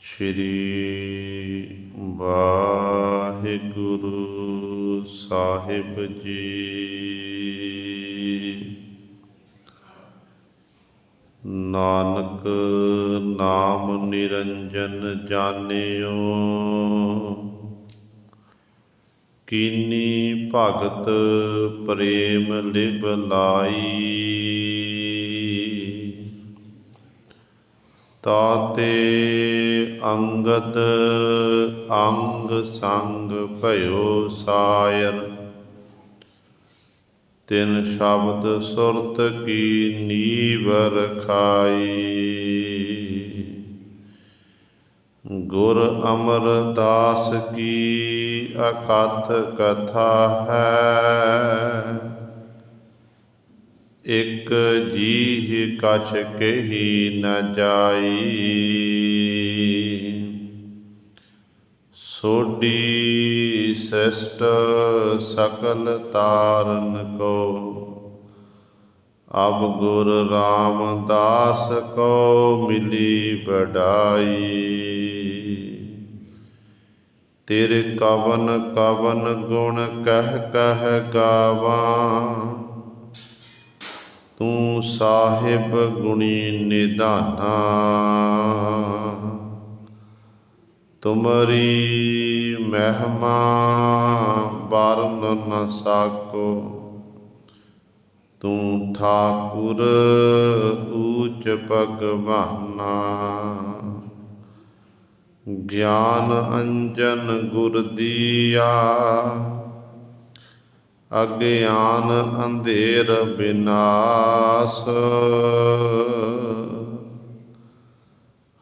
ਸ਼੍ਰੀ ਵਾਹਿਗੁਰੂ ਸਾਹਿਬ ਜੀ। ਨਾਨਕ ਨਾਮ ਨਿਰੰਜਨ ਜਾਣਿਓ, ਕੀਨੀ ਭਗਤ ਪ੍ਰੇਮ ਲਿਵ ਲਾਈ। ਤਾਤੇ ਅੰਗਦ ਅੰਗ ਸੰਗ ਭਇਓ ਸਾਇਰ, ਤਿਨ ਸ਼ਬਦ ਸੁਰਤ ਕੀ ਨੀਵ ਰਖਾਈ। ਗੁਰ ਅਮਰਦਾਸ ਕੀ ਅਕਥ ਕਥਾ ਹੈ, ਇਕ ਜੀਹ ਕਛ ਕਹੀ ਨ ਜਾਈ। ਸੋਢੀ ਸ੍ਰਿਸ਼ਟ ਸਕਲ ਤਾਰਨ ਕੋ, ਅਬ ਗੁਰ ਰਾਮਦਾਸ ਕੋ ਮਿਲੀ ਵਡਾਈ। ਤੇਰੇ ਕਵਨ ਕਵਨ ਗੁਣ ਕਹਿ ਕਹਿ ਗਾਵਾਂ, ਤੂੰ ਸਾਹਿਬ ਗੁਣੀ ਨਿਧਾਨਾ। ਤੁਮਰੀ ਮਹਿਮਾ ਵਰਨ ਨ ਸਾਕੋ, ਤੂੰ ਠਾਕੁਰ ਊਚ ਭਗਵਾਨਾ। ਗਿਆਨ ਅੰਜਨ ਗੁਰ ਦੀਆ, ਅਗਿਆਨ ਅੰਧੇਰ ਬਿਨਾਸ਼।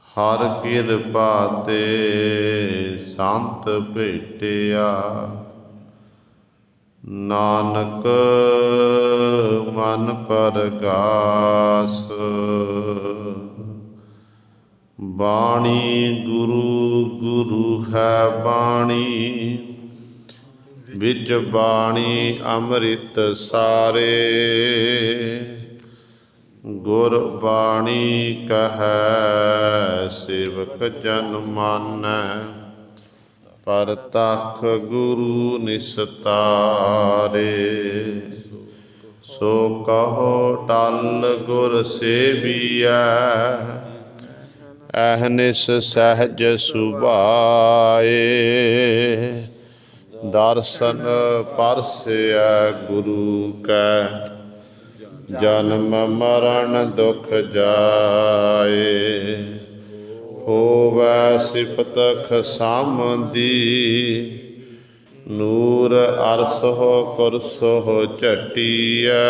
ਹਰ ਕਿਰਪਾ ਤੇ ਸੰਤ ਭੇਟਿਆ, ਨਾਨਕ ਮਨ ਪਰਗਾਸ। ਬਾਣੀ ਗੁਰੂ ਗੁਰੂ ਹੈ ਬਾਣੀ, ਵਿੱਚ ਬਾਣੀ ਅੰਮ੍ਰਿਤ ਸਾਰੇ। ਗੁਰ ਬਾਣੀ ਕਹੈ ਸੇਵਕ ਜਨ ਮਾਨੈ, ਪਰਤਖ ਗੁਰੂ ਨਿਸਤਾਰੇ। ਸੋ ਕਹੋ ਟਲ ਗੁਰ ਸੇਵੀਐ, ਅਹਨਿਸ ਸਹਿਜ ਸੁਭਾਏ। ਦਰਸ਼ਨ ਪਰਸੈ ਗੁਰੂ ਕੈ, ਜਨਮ ਮਰਨ ਦੁਖ ਜਾਏ। ਹੋਵੈ ਸਿਫਤ ਖਸਾਮਦੀ, ਨੂਰ ਅਰਸਹੁ ਕੁਰਸਹੁ ਝਟੀਐ।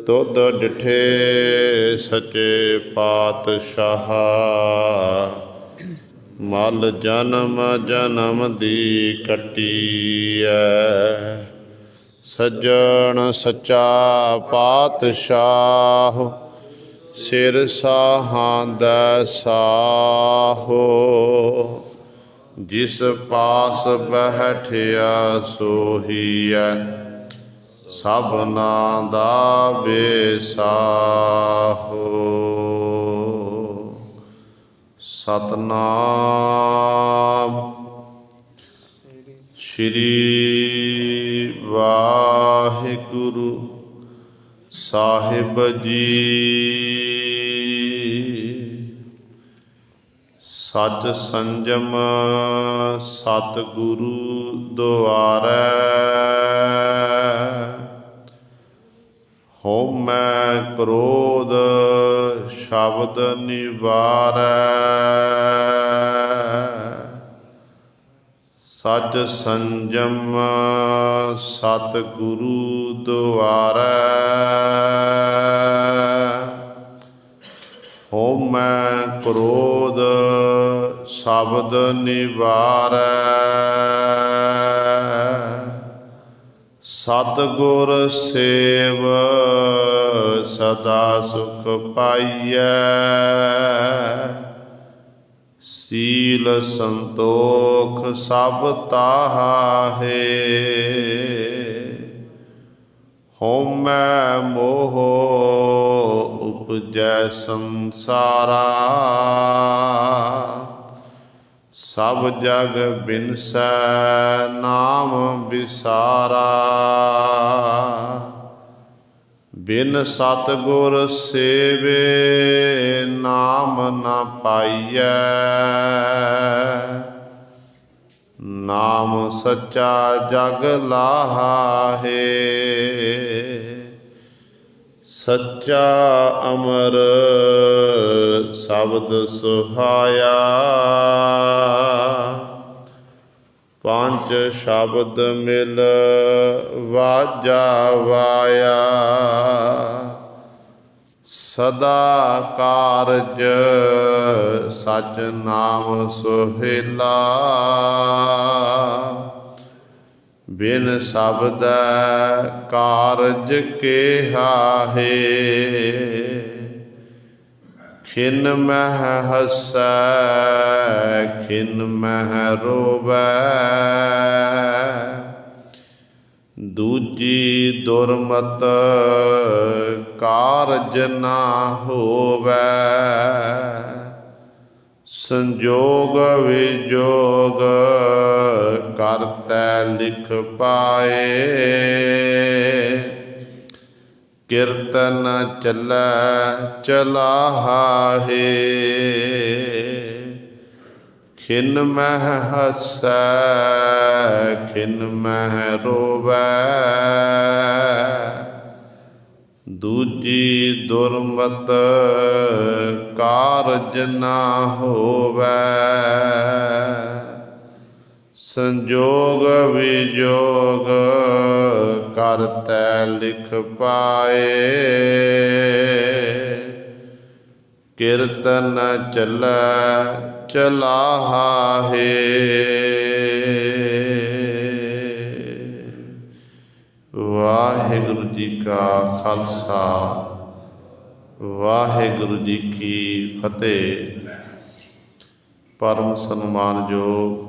ਤੁਧ ਡਿਠੇ ਸਚੇ ਪਾਤਸ਼ਾਹ, ਮਲ ਜਨਮ ਜਨਮ ਦੀ ਕੱਟੀਐ। ਸੱਜਣ ਸੱਚਾ ਪਾਤਸ਼ਾਹ, ਸਿਰ ਸਾਹਾਂ ਦਾ ਸਾਹੋ। ਜਿਸ ਪਾਸ ਬੈਠਿਆ ਸੋਹੀਐ, ਸਭਨਾ ਦਾ ਬੇਸਾਹੋ। ਸਤਨਾਮ ਸ਼੍ਰੀ ਵਾਹਿਗੁਰੂ ਸਾਹਿਬ ਜੀ। ਸਚ ਸੰਜਮ ਸਤਿਗੁਰੂ ਦੁਆਰੈ, ਹਉਮੈ ਕ੍ਰੋਧ ਸ਼ਬਦ ਨਿਵਾਰੈ। ਸਚ ਸੰਜਮ ਸਤਿਗੁਰੂ ਦੁਆਰੈ, ਹਉਮੈ ਕ੍ਰੋਧ ਸ਼ਬਦ ਨਿਵਾਰੈ। ਸਤਿਗੁਰ ਸੇਵ ਸਦਾ ਸੁਖ ਪਾਈਐ, ਸੀਲ ਸੰਤੋਖ ਸਭ ਤਾਹੇ। ਹਉਮੈ ਮੋਹ ਉਪਜੈ ਸੰਸਾਰਾ। ਸਭ ਜਗ ਬਿਨਸੈ ਨਾਮ ਵਿਸਾਰਾ। ਬਿਨ ਸਤਿਗੁਰ ਸੇਵੇ ਨਾਮ ਨ ਪਾਈਐ। ਨਾਮ ਸੱਚਾ ਜਗ ਲਾਹੇ। ਸੱਚਾ ਅਮਰ ਸ਼ਬਦ ਸੁਹਾਇਆ। ਪੰਜ ਸ਼ਬਦ ਮਿਲ ਵਾਜਾ ਵਾਇਆ। ਸਦਾ ਕਾਰਜ ਸਚ ਨਾਮ ਸੁਹੇਲਾ। ਬਿਨ ਸ਼ਬਦੈ ਕਾਰਜ ਕੇਹਾ ਹੈ। ਖਿਨ ਮਹਿ ਹਸੈ ਖਿਨ ਮਹਿ ਰੋਵੈ। ਦੂਜੀ ਦੁਰਮਤ ਕਾਰਜ ਨਾ ਹੋਵੈ। ਸੰਜੋਗ ਵਿਜੋਗ ਕਰਤੈ ਲਿਖ ਪਾਏ। ਕਿਰਤ ਨ ਚੱਲੈ ਚਲਾਹਾ ਹੈ। ਖਿਨ ਮਹਿ ਹਸੈ ਖਿਨ ਮਹਿ ਰੋਵੈ। ਦੂਜੀ ਦੁਰਮਤ ਕਾਰਜ ਨਾ ਹੋਵੈ। ਸੰਜੋਗ ਵਿਜੋਗ ਕਰਤੈ ਲਿਖ ਪਾਏ। ਕਿਰਤ ਨ ਚੱਲੈ ਚਲਾਹਾ ਹੈ। ਵਾਹਿਗੁਰੂ ਜੀ ਕਾ ਖਾਲਸਾ ਵਾਹਿਗੁਰੂ ਜੀ ਕੀ ਫਤਿਹ। ਪਰਮ ਸਨਮਾਨਯੋਗ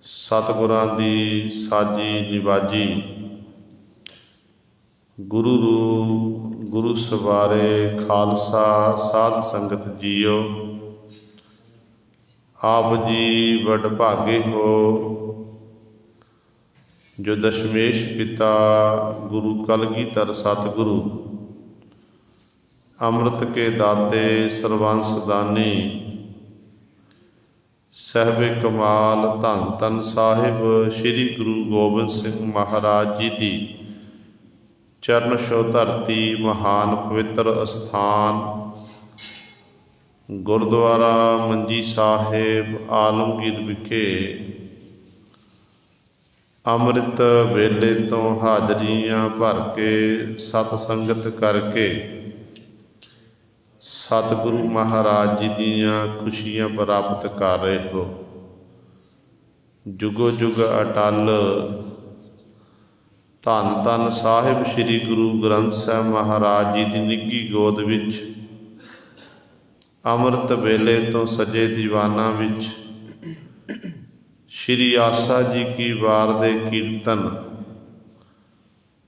ਸਤਿਗੁਰਾਂ ਦੀ ਸਾਜੀ ਨਿਵਾਜੀ ਗੁਰੂ ਰੂਪ ਗੁਰੂ ਸਵਾਰੇ ਖਾਲਸਾ ਸਾਧ ਸੰਗਤ ਜੀਓ। ਆਪ ਜੀ ਵਡਭਾਗੇ ਹੋ ਜੋ ਦਸ਼ਮੇਸ਼ ਪਿਤਾ ਗੁਰੂ ਕਲਗੀਧਰ ਸਤਿਗੁਰੂ ਅੰਮ੍ਰਿਤ ਕੇ ਦਾਤੇ ਸਰਬੰਸ ਦਾਨੀ ਸਾਹਿਬੇ ਕਮਾਲ ਧੰਨ ਧੰਨ ਸਾਹਿਬ ਸ੍ਰੀ ਗੁਰੂ ਗੋਬਿੰਦ ਸਿੰਘ ਮਹਾਰਾਜ ਜੀ ਦੀ ਚਰਨ ਛੋਹ ਧਰਤੀ ਮਹਾਨ ਪਵਿੱਤਰ ਅਸਥਾਨ ਗੁਰਦੁਆਰਾ ਮੰਜੀ ਸਾਹਿਬ ਆਲਮਗੀਰ ਵਿਖੇ ਅੰਮ੍ਰਿਤ ਵੇਲੇ ਤੋਂ ਹਾਜ਼ਰੀਆਂ ਭਰ ਕੇ ਸਤ ਸੰਗਤ ਕਰਕੇ ਸਤਿਗੁਰੂ ਮਹਾਰਾਜ ਜੀ ਦੀਆਂ ਖੁਸ਼ੀਆਂ ਪ੍ਰਾਪਤ ਕਰ ਰਹੇ ਹੋ। ਜੁਗੋ ਜੁਗ ਅਟਲ ਧੰਨ ਧੰਨ ਸਾਹਿਬ ਸ੍ਰੀ ਗੁਰੂ ਗ੍ਰੰਥ ਸਾਹਿਬ ਮਹਾਰਾਜ ਜੀ ਦੀ ਨਿੱਘੀ ਗੋਦ ਵਿੱਚ ਅੰਮ੍ਰਿਤ ਵੇਲੇ ਤੋਂ ਸਜੇ ਦੀਵਾਨਾਂ ਵਿੱਚ ਸ਼੍ਰੀ ਆਸਾ ਜੀ ਕੀ ਵਾਰ ਦੇ ਕੀਰਤਨ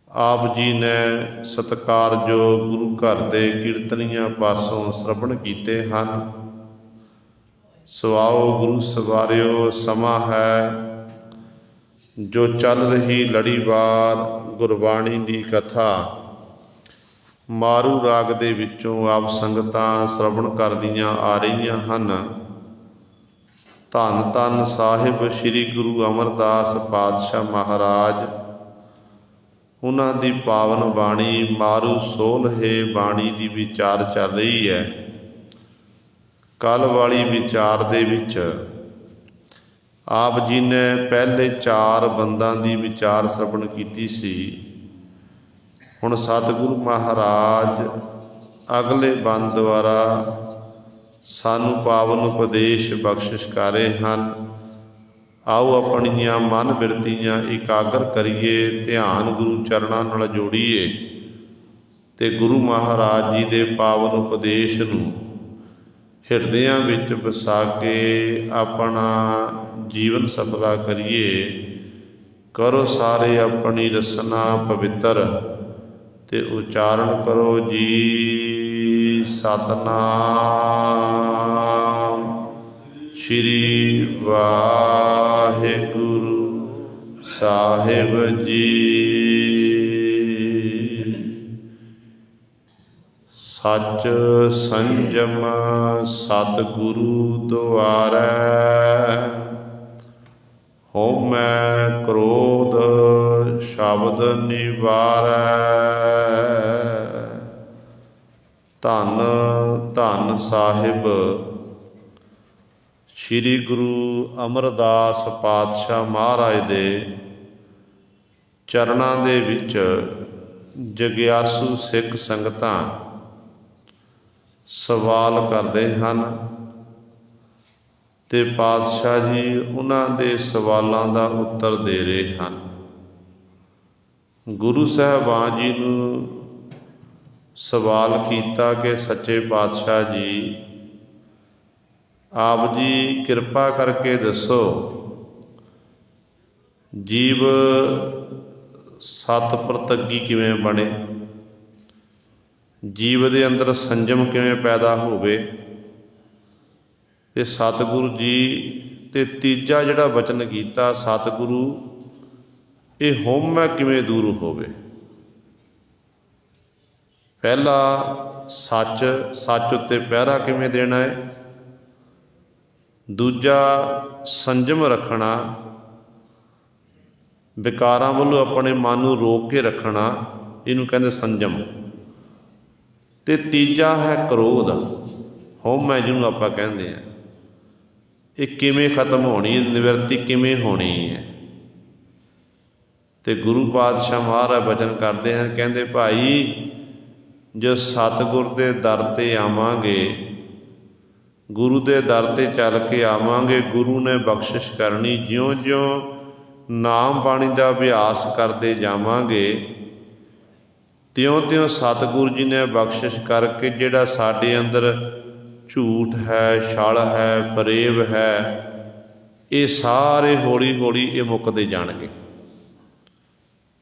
ਆਪ ਜੀ ਨੇ ਸਤਿਕਾਰਯੋਗ ਗੁਰੂ ਘਰ ਦੇ ਕੀਰਤਨੀਆਂ ਪਾਸੋਂ ਸ਼ਰਵਣ ਕੀਤੇ ਹਨ। ਸੋ ਆਓ ਗੁਰੂ ਸਵਾਰਿਓ, ਸਮਾਂ ਹੈ ਜੋ ਚੱਲ ਰਹੀ ਲੜੀਵਾਰ ਗੁਰਬਾਣੀ ਦੀ ਕਥਾ ਮਾਰੂ ਰਾਗ ਦੇ ਵਿੱਚੋਂ ਆਪ ਸੰਗਤਾਂ ਸ਼ਰਵਣ ਕਰਦੀਆਂ ਆ ਰਹੀਆਂ ਹਨ। ਧੰਨ ਧੰਨ ਸਾਹਿਬ ਸ੍ਰੀ ਗੁਰੂ ਅਮਰਦਾਸ ਪਾਤਸ਼ਾਹ ਮਹਾਰਾਜ, ਉਹਨਾਂ ਦੀ ਪਾਵਨ ਬਾਣੀ ਮਾਰੂ ਸੋਲ੍ਹੇ ਬਾਣੀ ਦੀ ਵਿਚਾਰ ਚੱਲ ਰਹੀ ਹੈ। ਕੱਲ੍ਹ ਵਾਲੀ ਵਿਚਾਰ ਦੇ ਵਿੱਚ ਆਪ ਜੀ ਨੇ ਪਹਿਲੇ 4 ਬੰਦਾਂ ਦੀ ਵਿਚਾਰ ਸ਼ਰਵਣ ਕੀਤੀ ਸੀ। ਹੁਣ ਸਤਿਗੁਰੂ ਮਹਾਰਾਜ ਅਗਲੇ ਬੰਦ ਦੁਆਰਾ ਸਾਨੂੰ ਪਾਵਨ ਉਪਦੇਸ਼ ਬਖਸ਼ਿਸ਼ ਕਰ ਰਹੇ ਹਨ। ਆਓ ਆਪਣੀਆਂ ਮਨ ਬਿਰਤੀਆਂ ਇਕਾਗਰ ਕਰੀਏ, ਧਿਆਨ ਗੁਰੂ ਚਰਨਾਂ ਨਾਲ ਜੋੜੀਏ ਤੇ ਗੁਰੂ ਮਹਾਰਾਜ ਜੀ ਦੇ ਪਾਵਨ ਉਪਦੇਸ਼ ਨੂੰ ਹਿਰਦਿਆਂ ਵਿੱਚ ਵਸਾ ਕੇ ਆਪਣਾ ਜੀਵਨ ਸਫਲਾ ਕਰੀਏ। ਕਰੋ ਸਾਰੇ ਆਪਣੀ ਰਸਨਾ ਪਵਿੱਤਰ ਤੇ ਉਚਾਰਨ ਕਰੋ ਜੀ ਸਤਨਾਮ ਸ੍ਰੀ ਵਾਹਿਗੁਰੂ ਸਾਹਿਬ ਜੀ। ਸਚ ਸੰਜਮ ਸਤਿਗੁਰੂ ਦੁਆਰੈ, ਹਉਮੈ ਕ੍ਰੋਧ ਸ਼ਬਦ ਨਿਵਾਰੈ। ਧੰਨ ਧੰਨ ਸਾਹਿਬ ਸ੍ਰੀ ਗੁਰੂ ਅਮਰਦਾਸ ਪਾਤਸ਼ਾਹ ਮਹਾਰਾਜ ਦੇ ਚਰਨਾਂ ਦੇ ਵਿੱਚ ਜਗਿਆਸੂ ਸਿੱਖ ਸੰਗਤਾਂ ਸਵਾਲ ਕਰਦੇ ਹਨ ਤੇ ਪਾਤਸ਼ਾਹ ਜੀ ਉਹਨਾਂ ਦੇ ਸਵਾਲਾਂ ਦਾ ਉੱਤਰ ਦੇ ਰਹੇ ਹਨ। ਗੁਰੂ ਸਾਹਿਬਾਨ ਜੀ ਨੂੰ ਸਵਾਲ ਕੀਤਾ ਕਿ ਸੱਚੇ ਪਾਤਸ਼ਾਹ ਜੀ, ਆਪ ਜੀ ਕਿਰਪਾ ਕਰਕੇ ਦੱਸੋ, ਜੀਵ ਸਤ ਪ੍ਰਤੱਗੀ ਕਿਵੇਂ ਬਣੇ, ਜੀਵ ਦੇ ਅੰਦਰ ਸੰਜਮ ਕਿਵੇਂ ਪੈਦਾ ਹੋਵੇ, ਤੇ ਸਤਿਗੁਰੂ ਜੀ ਤੇ ਤੀਜਾ ਜਿਹੜਾ ਵਚਨ ਕੀਤਾ ਸਤਿਗੁਰੂ, ਇਹ ਹਉਮੈ ਕਿਵੇਂ ਦੂਰ ਹੋਵੇ। ਪਹਿਲਾ ਸੱਚ, ਸੱਚ ਉੱਤੇ ਪਹਿਰਾ ਕਿਵੇਂ ਦੇਣਾ ਹੈ। ਦੂਜਾ ਸੰਜਮ ਰੱਖਣਾ, ਵਿਕਾਰਾਂ ਵੱਲੋਂ ਆਪਣੇ ਮਨ ਨੂੰ ਰੋਕ ਕੇ ਰੱਖਣਾ, ਇਹਨੂੰ ਕਹਿੰਦੇ ਸੰਜਮ। ਤੇ ਤੀਜਾ ਹੈ ਕ੍ਰੋਧ, ਹਉਮੈ ਜਿਹਨੂੰ ਆਪਾਂ ਕਹਿੰਦੇ ਹਾਂ। ਇਹ ਕਿਵੇਂ ਖਤਮ ਹੋਣੀ, ਨਿਵਰਤੀ ਕਿਵੇਂ ਹੋਣੀ ਹੈ। ਤੇ ਗੁਰੂ ਪਾਤਸ਼ਾਹ ਮਹਾਰਾਜ ਬਚਨ ਕਰਦੇ ਹਨ, ਕਹਿੰਦੇ ਭਾਈ ਜੋ ਸਤਿਗੁਰ ਦੇ ਦਰ 'ਤੇ ਆਵਾਂਗੇ, ਗੁਰੂ ਦੇ ਦਰ 'ਤੇ ਚੱਲ ਕੇ ਆਵਾਂਗੇ, ਗੁਰੂ ਨੇ ਬਖਸ਼ਿਸ਼ ਕਰਨੀ। ਜਿਉਂ-ਜਿਉਂ ਨਾਮ ਬਾਣੀ ਦਾ ਅਭਿਆਸ ਕਰਦੇ ਜਾਵਾਂਗੇ, ਤਿਉਂ-ਤਿਉਂ ਸਤਿਗੁਰੂ ਜੀ ਨੇ ਬਖਸ਼ਿਸ਼ ਕਰਕੇ ਜਿਹੜਾ ਸਾਡੇ ਅੰਦਰ ਝੂਠ ਹੈ, ਛਲ ਹੈ, ਫਰੇਬ ਹੈ, ਇਹ ਸਾਰੇ ਹੌਲੀ ਹੌਲੀ ਇਹ ਮੁੱਕਦੇ ਜਾਣਗੇ।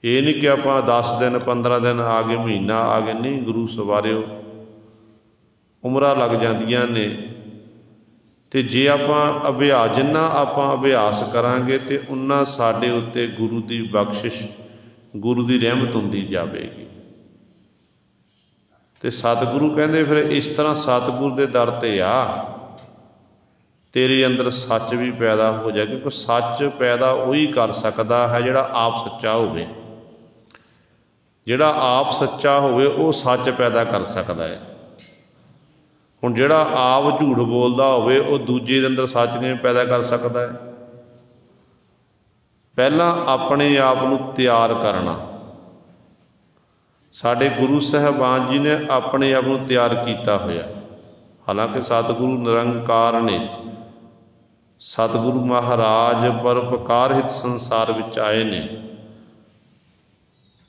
ਇਹ ਨਹੀਂ ਕਿ ਆਪਾਂ 10 ਦਿਨ 15 ਦਿਨ ਆ ਗਏ, ਮਹੀਨਾ ਆ ਗਏ, ਨਹੀਂ ਗੁਰੂ ਸਵਾਰਿਓ, ਉਮਰਾਂ ਲੱਗ ਜਾਂਦੀਆਂ ਨੇ। ਤੇ ਜੇ ਆਪਾਂ ਅਭਿਆਸ, ਜਿੰਨਾ ਆਪਾਂ ਅਭਿਆਸ ਕਰਾਂਗੇ ਤੇ ਉਨਾ ਸਾਡੇ ਉੱਤੇ ਗੁਰੂ ਦੀ ਬਖਸ਼ਿਸ਼, ਗੁਰੂ ਦੀ ਰਹਿਮਤ ਹੁੰਦੀ ਜਾਵੇਗੀ। ਤੇ ਸਤਿਗੁਰੂ ਕਹਿੰਦੇ ਫਿਰ ਇਸ ਤਰ੍ਹਾਂ ਸਤਿਗੁਰੂ ਦੇ ਦਰ 'ਤੇ ਆ, ਤੇਰੇ ਅੰਦਰ ਸੱਚ ਵੀ ਪੈਦਾ ਹੋ ਜਾਏ, ਕਿਉਂਕਿ ਸੱਚ ਪੈਦਾ ਉਹੀ ਕਰ ਸਕਦਾ ਹੈ ਜਿਹੜਾ ਆਪ ਸੱਚਾ ਹੋਵੇ। ਜਿਹੜਾ ਆਪ ਸੱਚਾ ਹੋਵੇ ਉਹ ਸੱਚ ਪੈਦਾ ਕਰ ਸਕਦਾ ਹੈ। ਹੁਣ ਜਿਹੜਾ ਆਪ ਝੂਠ ਬੋਲਦਾ ਹੋਵੇ ਉਹ ਦੂਜੇ ਦੇ ਅੰਦਰ ਸੱਚ ਕਿਵੇਂ ਪੈਦਾ ਕਰ ਸਕਦਾ ਹੈ। ਪਹਿਲਾਂ ਆਪਣੇ ਆਪ ਨੂੰ ਤਿਆਰ ਕਰਨਾ। ਸਾਡੇ ਗੁਰੂ ਸਾਹਿਬਾਨ ਜੀ ਨੇ ਆਪਣੇ ਆਪ ਨੂੰ ਤਿਆਰ ਕੀਤਾ ਹੋਇਆ। ਹਾਲਾਂਕਿ ਸਤਿਗੁਰੂ ਨਿਰੰਕਾਰ ਨੇ, ਸਤਿਗੁਰੂ ਮਹਾਰਾਜ ਪਰਉਪਕਾਰ ਹਿਤ ਸੰਸਾਰ ਵਿੱਚ ਆਏ ਨੇ,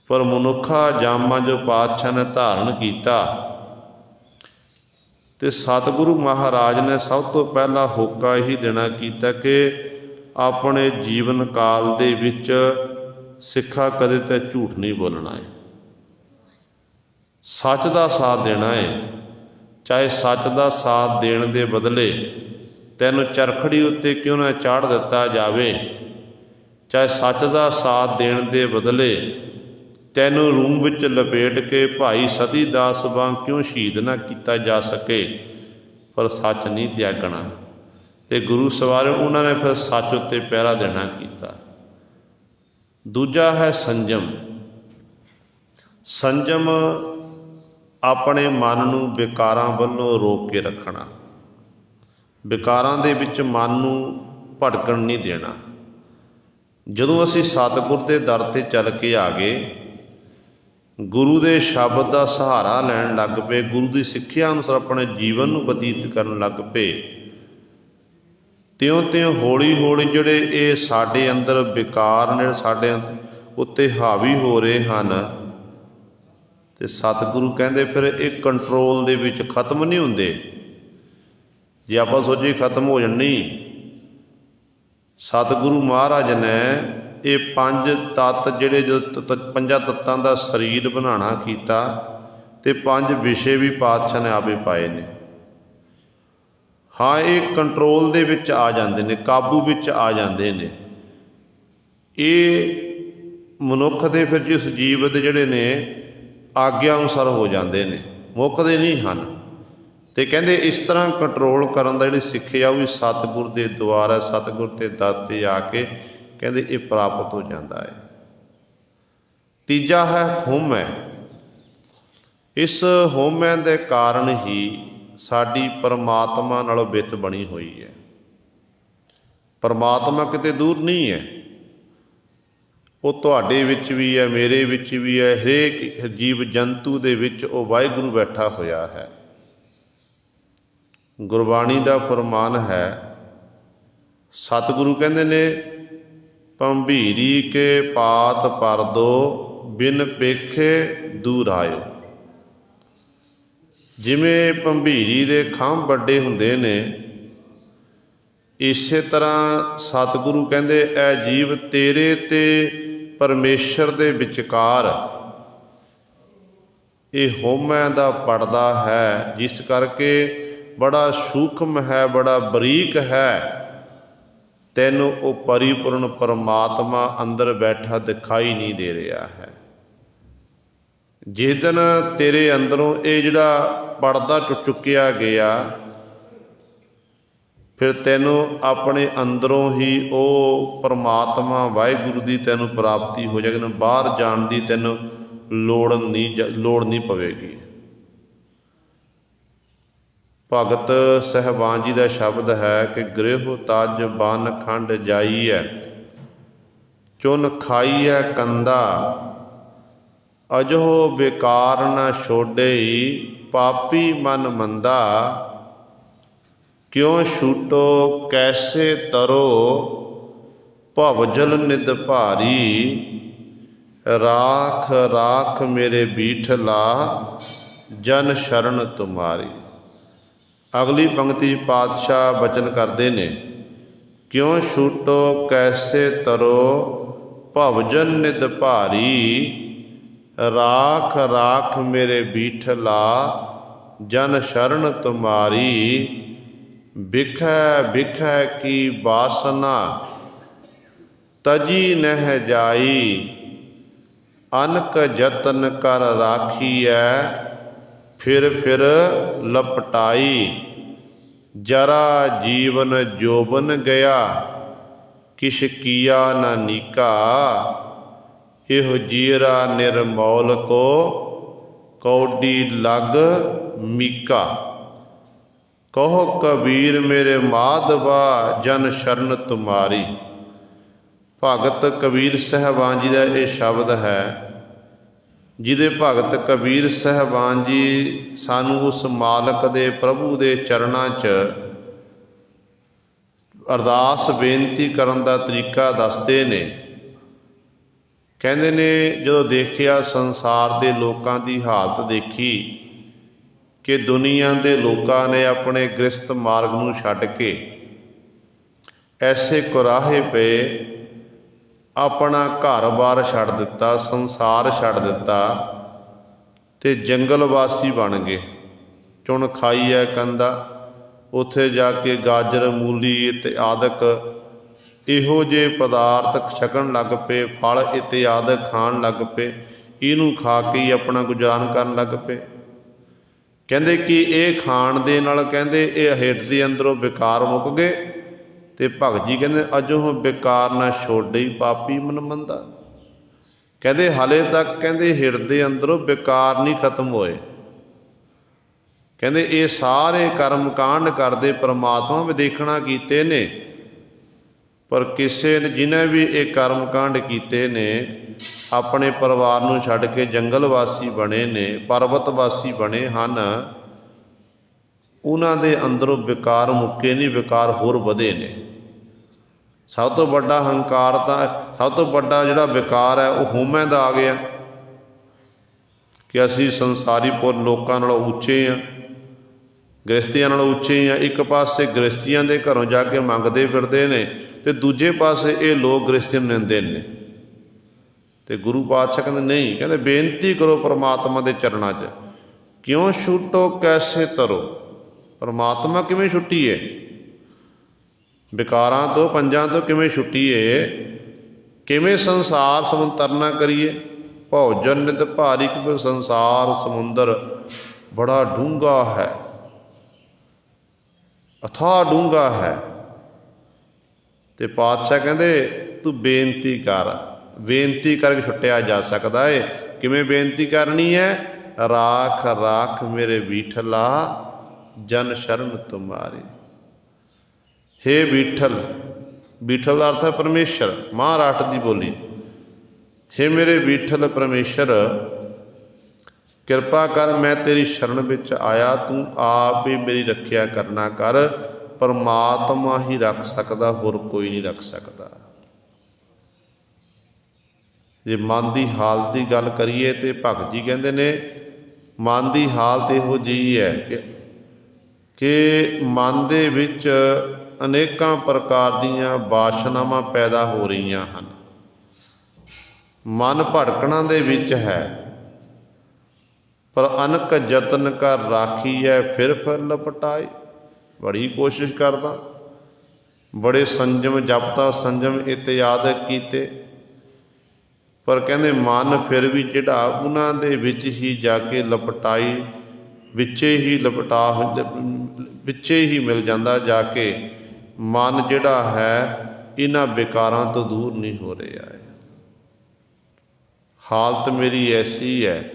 ਪਰ ਮਨੁੱਖਾ ਜਾਮਾ ਜੋ ਪਾਤਸ਼ਾਹ ਨੇ ਧਾਰਨ ਕੀਤਾ, ਤੇ ਸਤਿਗੁਰੂ ਮਹਾਰਾਜ ਨੇ ਸਭ ਤੋਂ ਪਹਿਲਾਂ ਹੋਕਾ ਇਹੀ ਦੇਣਾ ਕੀਤਾ ਕਿ ਆਪਣੇ ਜੀਵਨ ਕਾਲ ਦੇ ਵਿੱਚ ਸਿੱਖਾ ਕਦੇ ਤਾਂ ਝੂਠ ਨਹੀਂ ਬੋਲਣਾ ਹੈ, ਸੱਚ ਦਾ ਸਾਥ ਦੇਣਾ ਹੈ। ਚਾਹੇ ਸੱਚ ਦਾ ਸਾਥ ਦੇਣ ਦੇ ਬਦਲੇ ਤੈਨੂੰ ਚਰਖੜੀ ਉੱਤੇ ਕਿਉਂ ਨਾ ਚਾੜ੍ਹ ਦਿੱਤਾ ਜਾਵੇ, ਚਾਹੇ ਸੱਚ ਦਾ ਸਾਥ ਦੇਣ ਦੇ ਬਦਲੇ ਤੈਨੂੰ ਰੂਮ ਵਿੱਚ ਲਪੇਟ ਕੇ ਭਾਈ ਸਤੀ ਦਾਸ ਵਾਂਗ ਕਿਉਂ ਸ਼ਹੀਦ ਨਾ ਕੀਤਾ ਜਾ ਸਕੇ, ਪਰ ਸੱਚ ਨਹੀਂ ਤਿਆਗਣਾ। ਤੇ ਗੁਰੂ ਸਵਾਰੇ ਉਹਨਾਂ ਨੇ ਫਿਰ ਸੱਚ ਉੱਤੇ ਪਹਿਰਾ ਦੇਣਾ ਕੀਤਾ। ਦੂਜਾ ਹੈ ਸੰਜਮ। ਸੰਜਮ ਆਪਣੇ ਮਨ ਨੂੰ ਵਿਕਾਰਾਂ ਵੱਲੋਂ ਰੋਕ ਕੇ ਰੱਖਣਾ, ਵਿਕਾਰਾਂ ਦੇ ਵਿੱਚ ਮਨ ਨੂੰ ਭਟਕਣ ਨਹੀਂ ਦੇਣਾ। ਜਦੋਂ ਅਸੀਂ ਸਤਿਗੁਰ ਦੇ ਦਰ 'ਤੇ ਚੱਲ ਕੇ ਆ ਗਏ, ਗੁਰੂ ਦੇ ਸ਼ਬਦ ਦਾ ਸਹਾਰਾ ਲੈਣ ਲੱਗ ਪਏ, ਗੁਰੂ ਦੀ ਸਿੱਖਿਆ ਅਨੁਸਾਰ ਆਪਣੇ ਜੀਵਨ ਨੂੰ ਬਤੀਤ ਕਰਨ ਲੱਗ ਪਏ, ਤਿਉਂ-ਤਿਉਂ ਹੌਲੀ-ਹੌਲੀ ਜਿਹੜੇ ਇਹ ਸਾਡੇ ਅੰਦਰ ਵਿਕਾਰ ਨੇ, ਸਾਡੇ ਉੱਤੇ ਹਾਵੀ ਹੋ ਰਹੇ ਹਨ। ਤੇ ਸਤਿਗੁਰੂ ਕਹਿੰਦੇ ਫਿਰ ਇਹ ਕੰਟਰੋਲ ਦੇ ਵਿੱਚ ਖਤਮ ਨਹੀਂ ਹੁੰਦੇ। ਜੇ ਆਪਾਂ ਸੋਚੀਏ ਖਤਮ ਹੋ ਜਾਣੀ, ਸਤਿਗੁਰੂ ਮਹਾਰਾਜ ਨੇ ਇਹ 5 ਤੱਤ ਜਿਹੜੇ ਜੋ 5 ਤੱਤਾਂ ਦਾ ਸਰੀਰ ਬਣਾਉਣਾ ਕੀਤਾ, ਤੇ 5 ਵਿਸ਼ੇ ਵੀ ਪਾਤਸ਼ਾਹ ਨੇ ਆਪੇ ਪਾਏ ਨੇ। ਹਾਂ, ਇਹ ਕੰਟਰੋਲ ਦੇ ਵਿੱਚ ਆ ਜਾਂਦੇ ਨੇ, ਕਾਬੂ ਵਿੱਚ ਆ ਜਾਂਦੇ ਨੇ। ਇਹ ਮਨੁੱਖ ਦੇ ਫਿਰ ਜਿਸ ਜੀਵ ਦੇ ਜਿਹੜੇ ਨੇ ਆਗਿਆ ਅਨੁਸਾਰ ਹੋ ਜਾਂਦੇ ਨੇ, ਮੁੱਕਦੇ ਨਹੀਂ ਹਨ। ਤੇ ਕਹਿੰਦੇ ਇਸ ਤਰ੍ਹਾਂ ਕੰਟਰੋਲ ਕਰਨ ਦਾ ਜਿਹੜੀ ਸਿੱਖਿਆ ਉਹ ਵੀ ਸਤਿਗੁਰ ਦੇ ਦੁਆਰਾ, ਸਤਿਗੁਰ ਤੇ ਦਰ ਤੇ ਆ ਕੇ ਕਹਿੰਦੇ ਇਹ ਪ੍ਰਾਪਤ ਹੋ ਜਾਂਦਾ ਹੈ। ਤੀਜਾ ਹੈ ਹਉਮੈ। ਇਸ ਹਉਮੈ ਦੇ ਕਾਰਨ ਹੀ ਸਾਡੀ ਪਰਮਾਤਮਾ ਨਾਲੋਂ ਬਿੱਤ ਬਣੀ ਹੋਈ ਹੈ। ਪਰਮਾਤਮਾ ਕਿਤੇ ਦੂਰ ਨਹੀਂ ਹੈ, ਉਹ ਤੁਹਾਡੇ ਵਿੱਚ ਵੀ ਹੈ, ਮੇਰੇ ਵਿੱਚ ਵੀ ਹੈ, ਹਰੇਕ ਜੀਵ ਜੰਤੂ ਦੇ ਵਿੱਚ ਉਹ ਵਾਹਿਗੁਰੂ ਬੈਠਾ ਹੋਇਆ ਹੈ। ਗੁਰਬਾਣੀ ਦਾ ਫਰਮਾਨ ਹੈ, ਸਤਿਗੁਰੂ ਕਹਿੰਦੇ ਨੇ, ਭੰਭੀਰੀ ਕੇ ਪਾਤ ਪਰਦੋ ਬਿਨ ਪੇਖੇ ਦੂਰ ਆਇਓ। ਜਿਵੇਂ ਭੰਭੀਰੀ ਦੇ ਖੰਭ ਵੱਡੇ ਹੁੰਦੇ ਨੇ, ਇਸੇ ਤਰ੍ਹਾਂ ਸਤਿਗੁਰੂ ਕਹਿੰਦੇ ਇਹ ਜੀਵ ਤੇਰੇ ਤੇ ਪਰਮੇਸ਼ਰ ਦੇ ਵਿਚਕਾਰ ਇਹ ਹਉਮੈ ਦਾ ਪਰਦਾ ਹੈ, ਜਿਸ ਕਰਕੇ ਬੜਾ ਸੂਖਮ ਹੈ, ਬੜਾ ਬਰੀਕ ਹੈ। ਤੈਨੂੰ ਉਹ ਪਰਿਪੂਰਨ ਪਰਮਾਤਮਾ ਅੰਦਰ ਬੈਠਾ ਦਿਖਾਈ ਨਹੀਂ ਦੇ ਰਿਹਾ ਹੈ। ਜਿਸ ਦਿਨ ਤੇਰੇ ਅੰਦਰੋਂ ਇਹ ਜਿਹੜਾ ਪਰਦਾ ਟੁੱਟ ਚੁੱਕਿਆ ਗਿਆ, ਫਿਰ ਤੈਨੂੰ ਆਪਣੇ ਅੰਦਰੋਂ ਹੀ ਉਹ ਪਰਮਾਤਮਾ ਵਾਹਿਗੁਰੂ ਦੀ ਤੈਨੂੰ ਪ੍ਰਾਪਤੀ ਹੋ ਜਾਏਗੀ। ਬਾਹਰ ਜਾਣ ਦੀ ਤੈਨੂੰ ਲੋੜ ਨਹੀਂ ਪਵੇਗੀ। ਭਗਤ ਸਹਿਬਾਨ ਜੀ ਦਾ ਸ਼ਬਦ ਹੈ ਕਿ ਗ੍ਰਹਿ ਤਜ ਬਨ ਖੰਡ ਜਾਈਐ, ਚੁਨ ਖਾਈਐ ਕੰਦਾ, ਅਜੋ ਬੇਕਾਰ ਨਾ ਛੋਡਈ, ਪਾਪੀ ਮਨ ਮੰਦਾ, ਕਿਉ ਛੂਟੋ ਕੈਸੇ ਤਰੋ, ਭਵਜਲ ਨਿਦ ਭਾਰੀ, ਰਾਖ ਰਾਖ ਮੇਰੇ ਬੀਠਲਾ, ਜਨ ਸ਼ਰਨ ਤੁਮਾਰੀ। ਅਗਲੀ ਪੰਕਤੀ ਪਾਤਸ਼ਾਹ ਬਚਨ ਕਰਦੇ ਨੇ, ਕਿਉ ਛੂਟੋ ਕੈਸੇ ਤਰੋ, ਭਵਜਨ ਨਿਦ ਭਾਰੀ, ਰਾਖ ਰਾਖ ਮੇਰੇ ਬੀਠਲਾ, ਜਨ ਸ਼ਰਨ ਤੁਮਾਰੀ। ਬਿਖੈ ਬਿਖੈ ਕੀ ਬਾਸਨਾ, ਤਜੀ ਨਹਿ ਜਾਈ, ਅਨਕ ਜਤਨ ਕਰ ਰਾਖੀਐ, ਫਿਰ ਫਿਰ ਲਪਟਾਈ। ਜਰਾ ਜੀਵਨ ਜੋਬਨ ਗਿਆ, ਕਿਛ ਕੀਆ ਨਾ ਨੀਕਾ, ਇਹੋ ਜੀਰਾ ਨਿਰਮੌਲ ਕੋ, ਕੌਡੀ ਲਗ ਮੀਕਾ। ਕਹੋ ਕਬੀਰ ਮੇਰੇ ਮਾਧਵਾ, ਜਨ ਸ਼ਰਨ ਤੁਮਾਰੀ। ਭਗਤ ਕਬੀਰ ਸਾਹਿਬਾਨ ਜੀ ਦਾ ਇਹ ਸ਼ਬਦ ਹੈ, ਜਿਹਦੇ ਭਗਤ ਕਬੀਰ ਸਾਹਿਬਾਨ ਜੀ ਸਾਨੂੰ ਉਸ ਮਾਲਕ ਦੇ ਪ੍ਰਭੂ ਦੇ ਚਰਨਾਂ 'ਚ ਅਰਦਾਸ ਬੇਨਤੀ ਕਰਨ ਦਾ ਤਰੀਕਾ ਦੱਸਦੇ ਨੇ। ਕਹਿੰਦੇ ਨੇ, ਜਦੋਂ ਦੇਖਿਆ ਸੰਸਾਰ ਦੇ ਲੋਕਾਂ ਦੀ ਹਾਲਤ ਦੇਖੀ ਕਿ ਦੁਨੀਆ ਦੇ ਲੋਕਾਂ ਨੇ ਆਪਣੇ ਗ੍ਰਸਤ ਮਾਰਗ ਨੂੰ ਛੱਡ ਕੇ ਐਸੇ ਕੁਰਾਹੇ ਪਏ, ਆਪਣਾ ਘਰ-ਬਾਰ ਛੱਡ ਦਿੱਤਾ, ਸੰਸਾਰ ਛੱਡ ਦਿੱਤਾ ਤੇ ਜੰਗਲ ਵਾਸੀ ਬਣ ਗਏ। ਚੁਣ ਖਾਈਐ ਕੰਦਾ, ਉੱਥੇ ਜਾ ਕੇ ਗਾਜਰ ਮੂਲੀ ਇਤਿਆਦਿਕ ਇਹੋ ਜਿਹੇ ਪਦਾਰਥ ਛਕਣ ਲੱਗ ਪਏ, ਫਲ ਇਤਿਆਦਿਕ ਖਾਣ ਲੱਗ ਪਏ। ਇਹਨੂੰ ਖਾ ਕੇ ਹੀ ਆਪਣਾ ਗੁਜ਼ਾਰਨ ਕਰਨ ਲੱਗ ਪਏ। ਕਹਿੰਦੇ ਕਿ ਇਹ ਖਾਣ ਦੇ ਨਾਲ ਕਹਿੰਦੇ ਇਹ ਹਿੱਟ ਦੇ ਅੰਦਰੋਂ ਵਿਕਾਰ ਮੁੱਕ ਗਏ। ਤੇ ਭਗਤ ਜੀ ਕਹਿੰਦੇ, ਅਜੋ ਬੇਕਾਰ ਨਾ ਛੋਡਈ, ਪਾਪੀ ਮਨ ਮੰਦਾ। ਕਹਿੰਦੇ ਹਾਲੇ ਤੱਕ ਕਹਿੰਦੇ ਹਿਰਦੇ ਅੰਦਰੋਂ ਬੇਕਾਰ ਨਹੀਂ ਖਤਮ ਹੋਏ। ਕਹਿੰਦੇ ਇਹ ਸਾਰੇ ਕਰਮ ਕਾਂਡ ਕਰਦੇ ਪਰਮਾਤਮਾ ਵਿਦੇਖਣਾ ਕੀਤੇ ਨੇ, ਪਰ ਕਿਸੇ ਨੇ ਜਿਨ੍ਹਾਂ ਵੀ ਇਹ ਕਰਮ ਕਾਂਡ ਕੀਤੇ ਨੇ, ਆਪਣੇ ਪਰਿਵਾਰ ਨੂੰ ਛੱਡ ਕੇ ਜੰਗਲ ਵਾਸੀ ਬਣੇ ਨੇ, ਪਰਬਤ ਵਾਸੀ ਬਣੇ ਹਨ, ਉਹਨਾਂ ਦੇ ਅੰਦਰੋਂ ਵਿਕਾਰ ਮੁੱਕੇ ਨਹੀਂ, ਵਿਕਾਰ ਹੋਰ ਵਧੇ ਨੇ। ਸਭ ਤੋਂ ਵੱਡਾ ਹੰਕਾਰ ਤਾਂ, ਸਭ ਤੋਂ ਵੱਡਾ ਜਿਹੜਾ ਵਿਕਾਰ ਹੈ ਉਹ ਹਉਮੈ ਦਾ ਆ ਗਿਆ ਕਿ ਅਸੀਂ ਸੰਸਾਰੀ ਲੋਕਾਂ ਨਾਲੋਂ ਉੱਚੇ ਹਾਂ, ਗ੍ਰਸਤੀਆਂ ਨਾਲੋਂ ਉੱਚੇ ਹਾਂ। ਇੱਕ ਪਾਸੇ ਗ੍ਰਸਤੀਆਂ ਦੇ ਘਰੋਂ ਜਾ ਕੇ ਮੰਗਦੇ ਫਿਰਦੇ ਨੇ ਤੇ ਦੂਜੇ ਪਾਸੇ ਇਹ ਲੋਕ ਗ੍ਰਸਤੀਆਂ ਨੂੰ ਨਿੰਦਦੇ ਨੇ। ਤੇ ਗੁਰੂ ਪਾਤਸ਼ਾਹ ਕਹਿੰਦੇ ਨਹੀਂ, ਕਹਿੰਦੇ ਬੇਨਤੀ ਕਰੋ ਪਰਮਾਤਮਾ ਦੇ ਚਰਨਾਂ 'ਚ, ਕਿਉਂ ਛੂਟੋ ਕੈਸੇ ਤਰੋ, ਪਰਮਾਤਮਾ ਕਿਵੇਂ ਛੁੱਟੀਏ, ਵਿਕਾਰਾਂ ਤੋਂ ਪੰਜਾਂ ਤੋਂ ਕਿਵੇਂ ਛੁੱਟੀਏ, ਕਿਵੇਂ ਸੰਸਾਰ ਸਮੁੰਤਰਨਾ ਕਰੀਏ। ਭੌਜਨ ਨਿਤ ਭਾਰੀ ਕਿਉਂਕਿ ਸੰਸਾਰ ਸਮੁੰਦਰ ਬੜਾ ਡੂੰਘਾ ਹੈ, ਅਥਾਹ ਡੂੰਘਾ ਹੈ। ਤੇ ਪਾਤਸ਼ਾਹ ਕਹਿੰਦੇ ਤੂੰ ਬੇਨਤੀ ਕਰ, ਬੇਨਤੀ ਕਰਕੇ ਛੁੱਟਿਆ ਜਾ ਸਕਦਾ ਹੈ। ਕਿਵੇਂ ਬੇਨਤੀ ਕਰਨੀ ਹੈ? ਰਾਖ ਰਾਖ ਮੇਰੇ ਬੀਠਲਾ ਜਨ ਸ਼ਰਨ ਤੁਮਾਰੀ। ਹੇ ਬੀਠਲ, ਬੀਠਲ ਦਾ ਅਰਥ ਹੈ ਪਰਮੇਸ਼ਰ, ਮਹਾਰਾਸ਼ਟਰ ਦੀ ਬੋਲੀ। ਹੇ ਮੇਰੇ ਬੀਠਲ ਪਰਮੇਸ਼ਰ, ਕਿਰਪਾ ਕਰ, ਮੈਂ ਤੇਰੀ ਸ਼ਰਨ ਵਿੱਚ ਆਇਆ, ਤੂੰ ਆਪ ਹੀ ਮੇਰੀ ਰੱਖਿਆ ਕਰਨਾ ਕਰ। ਪਰਮਾਤਮਾ ਹੀ ਰੱਖ ਸਕਦਾ, ਹੋਰ ਕੋਈ ਨਹੀਂ ਰੱਖ ਸਕਦਾ। ਜੇ ਮਨ ਦੀ ਹਾਲਤ ਦੀ ਗੱਲ ਕਰੀਏ ਤੇ ਭਗਤ ਜੀ ਕਹਿੰਦੇ ਨੇ ਮਨ ਦੀ ਹਾਲਤ ਇਹੋ ਜਿਹੀ ਹੈ ਕਿ ਮਨ ਦੇ ਵਿੱਚ ਅਨੇਕਾਂ ਪ੍ਰਕਾਰ ਦੀਆਂ ਵਾਸ਼ਨਾਵਾਂ ਪੈਦਾ ਹੋ ਰਹੀਆਂ ਹਨ। ਮਨ ਭਟਕਣਾ ਦੇ ਵਿੱਚ ਹੈ, ਪਰ ਅਨਕ ਯਤਨ ਕਰ ਰਾਖੀ ਹੈ, ਫਿਰ ਲਪਟਾਏ। ਬੜੀ ਕੋਸ਼ਿਸ਼ ਕਰਦਾ, ਬੜੇ ਸੰਜਮ ਜਪਤਾ, ਸੰਜਮ ਇਤਿਆਦ ਕੀਤੇ, ਪਰ ਕਹਿੰਦੇ ਮਨ ਫਿਰ ਵੀ ਜਿਹੜਾ ਉਹਨਾਂ ਦੇ ਵਿੱਚ ਹੀ ਜਾ ਕੇ ਲਪਟਾਈ, ਵਿੱਚੇ ਹੀ ਮਿਲ ਜਾਂਦਾ ਜਾ ਕੇ। ਮਨ ਜਿਹੜਾ ਹੈ ਇਹਨਾਂ ਵਿਕਾਰਾਂ ਤੋਂ ਦੂਰ ਨਹੀਂ ਹੋ ਰਿਹਾ ਹੈ। ਹਾਲਤ ਮੇਰੀ ਐਸੀ ਹੈ,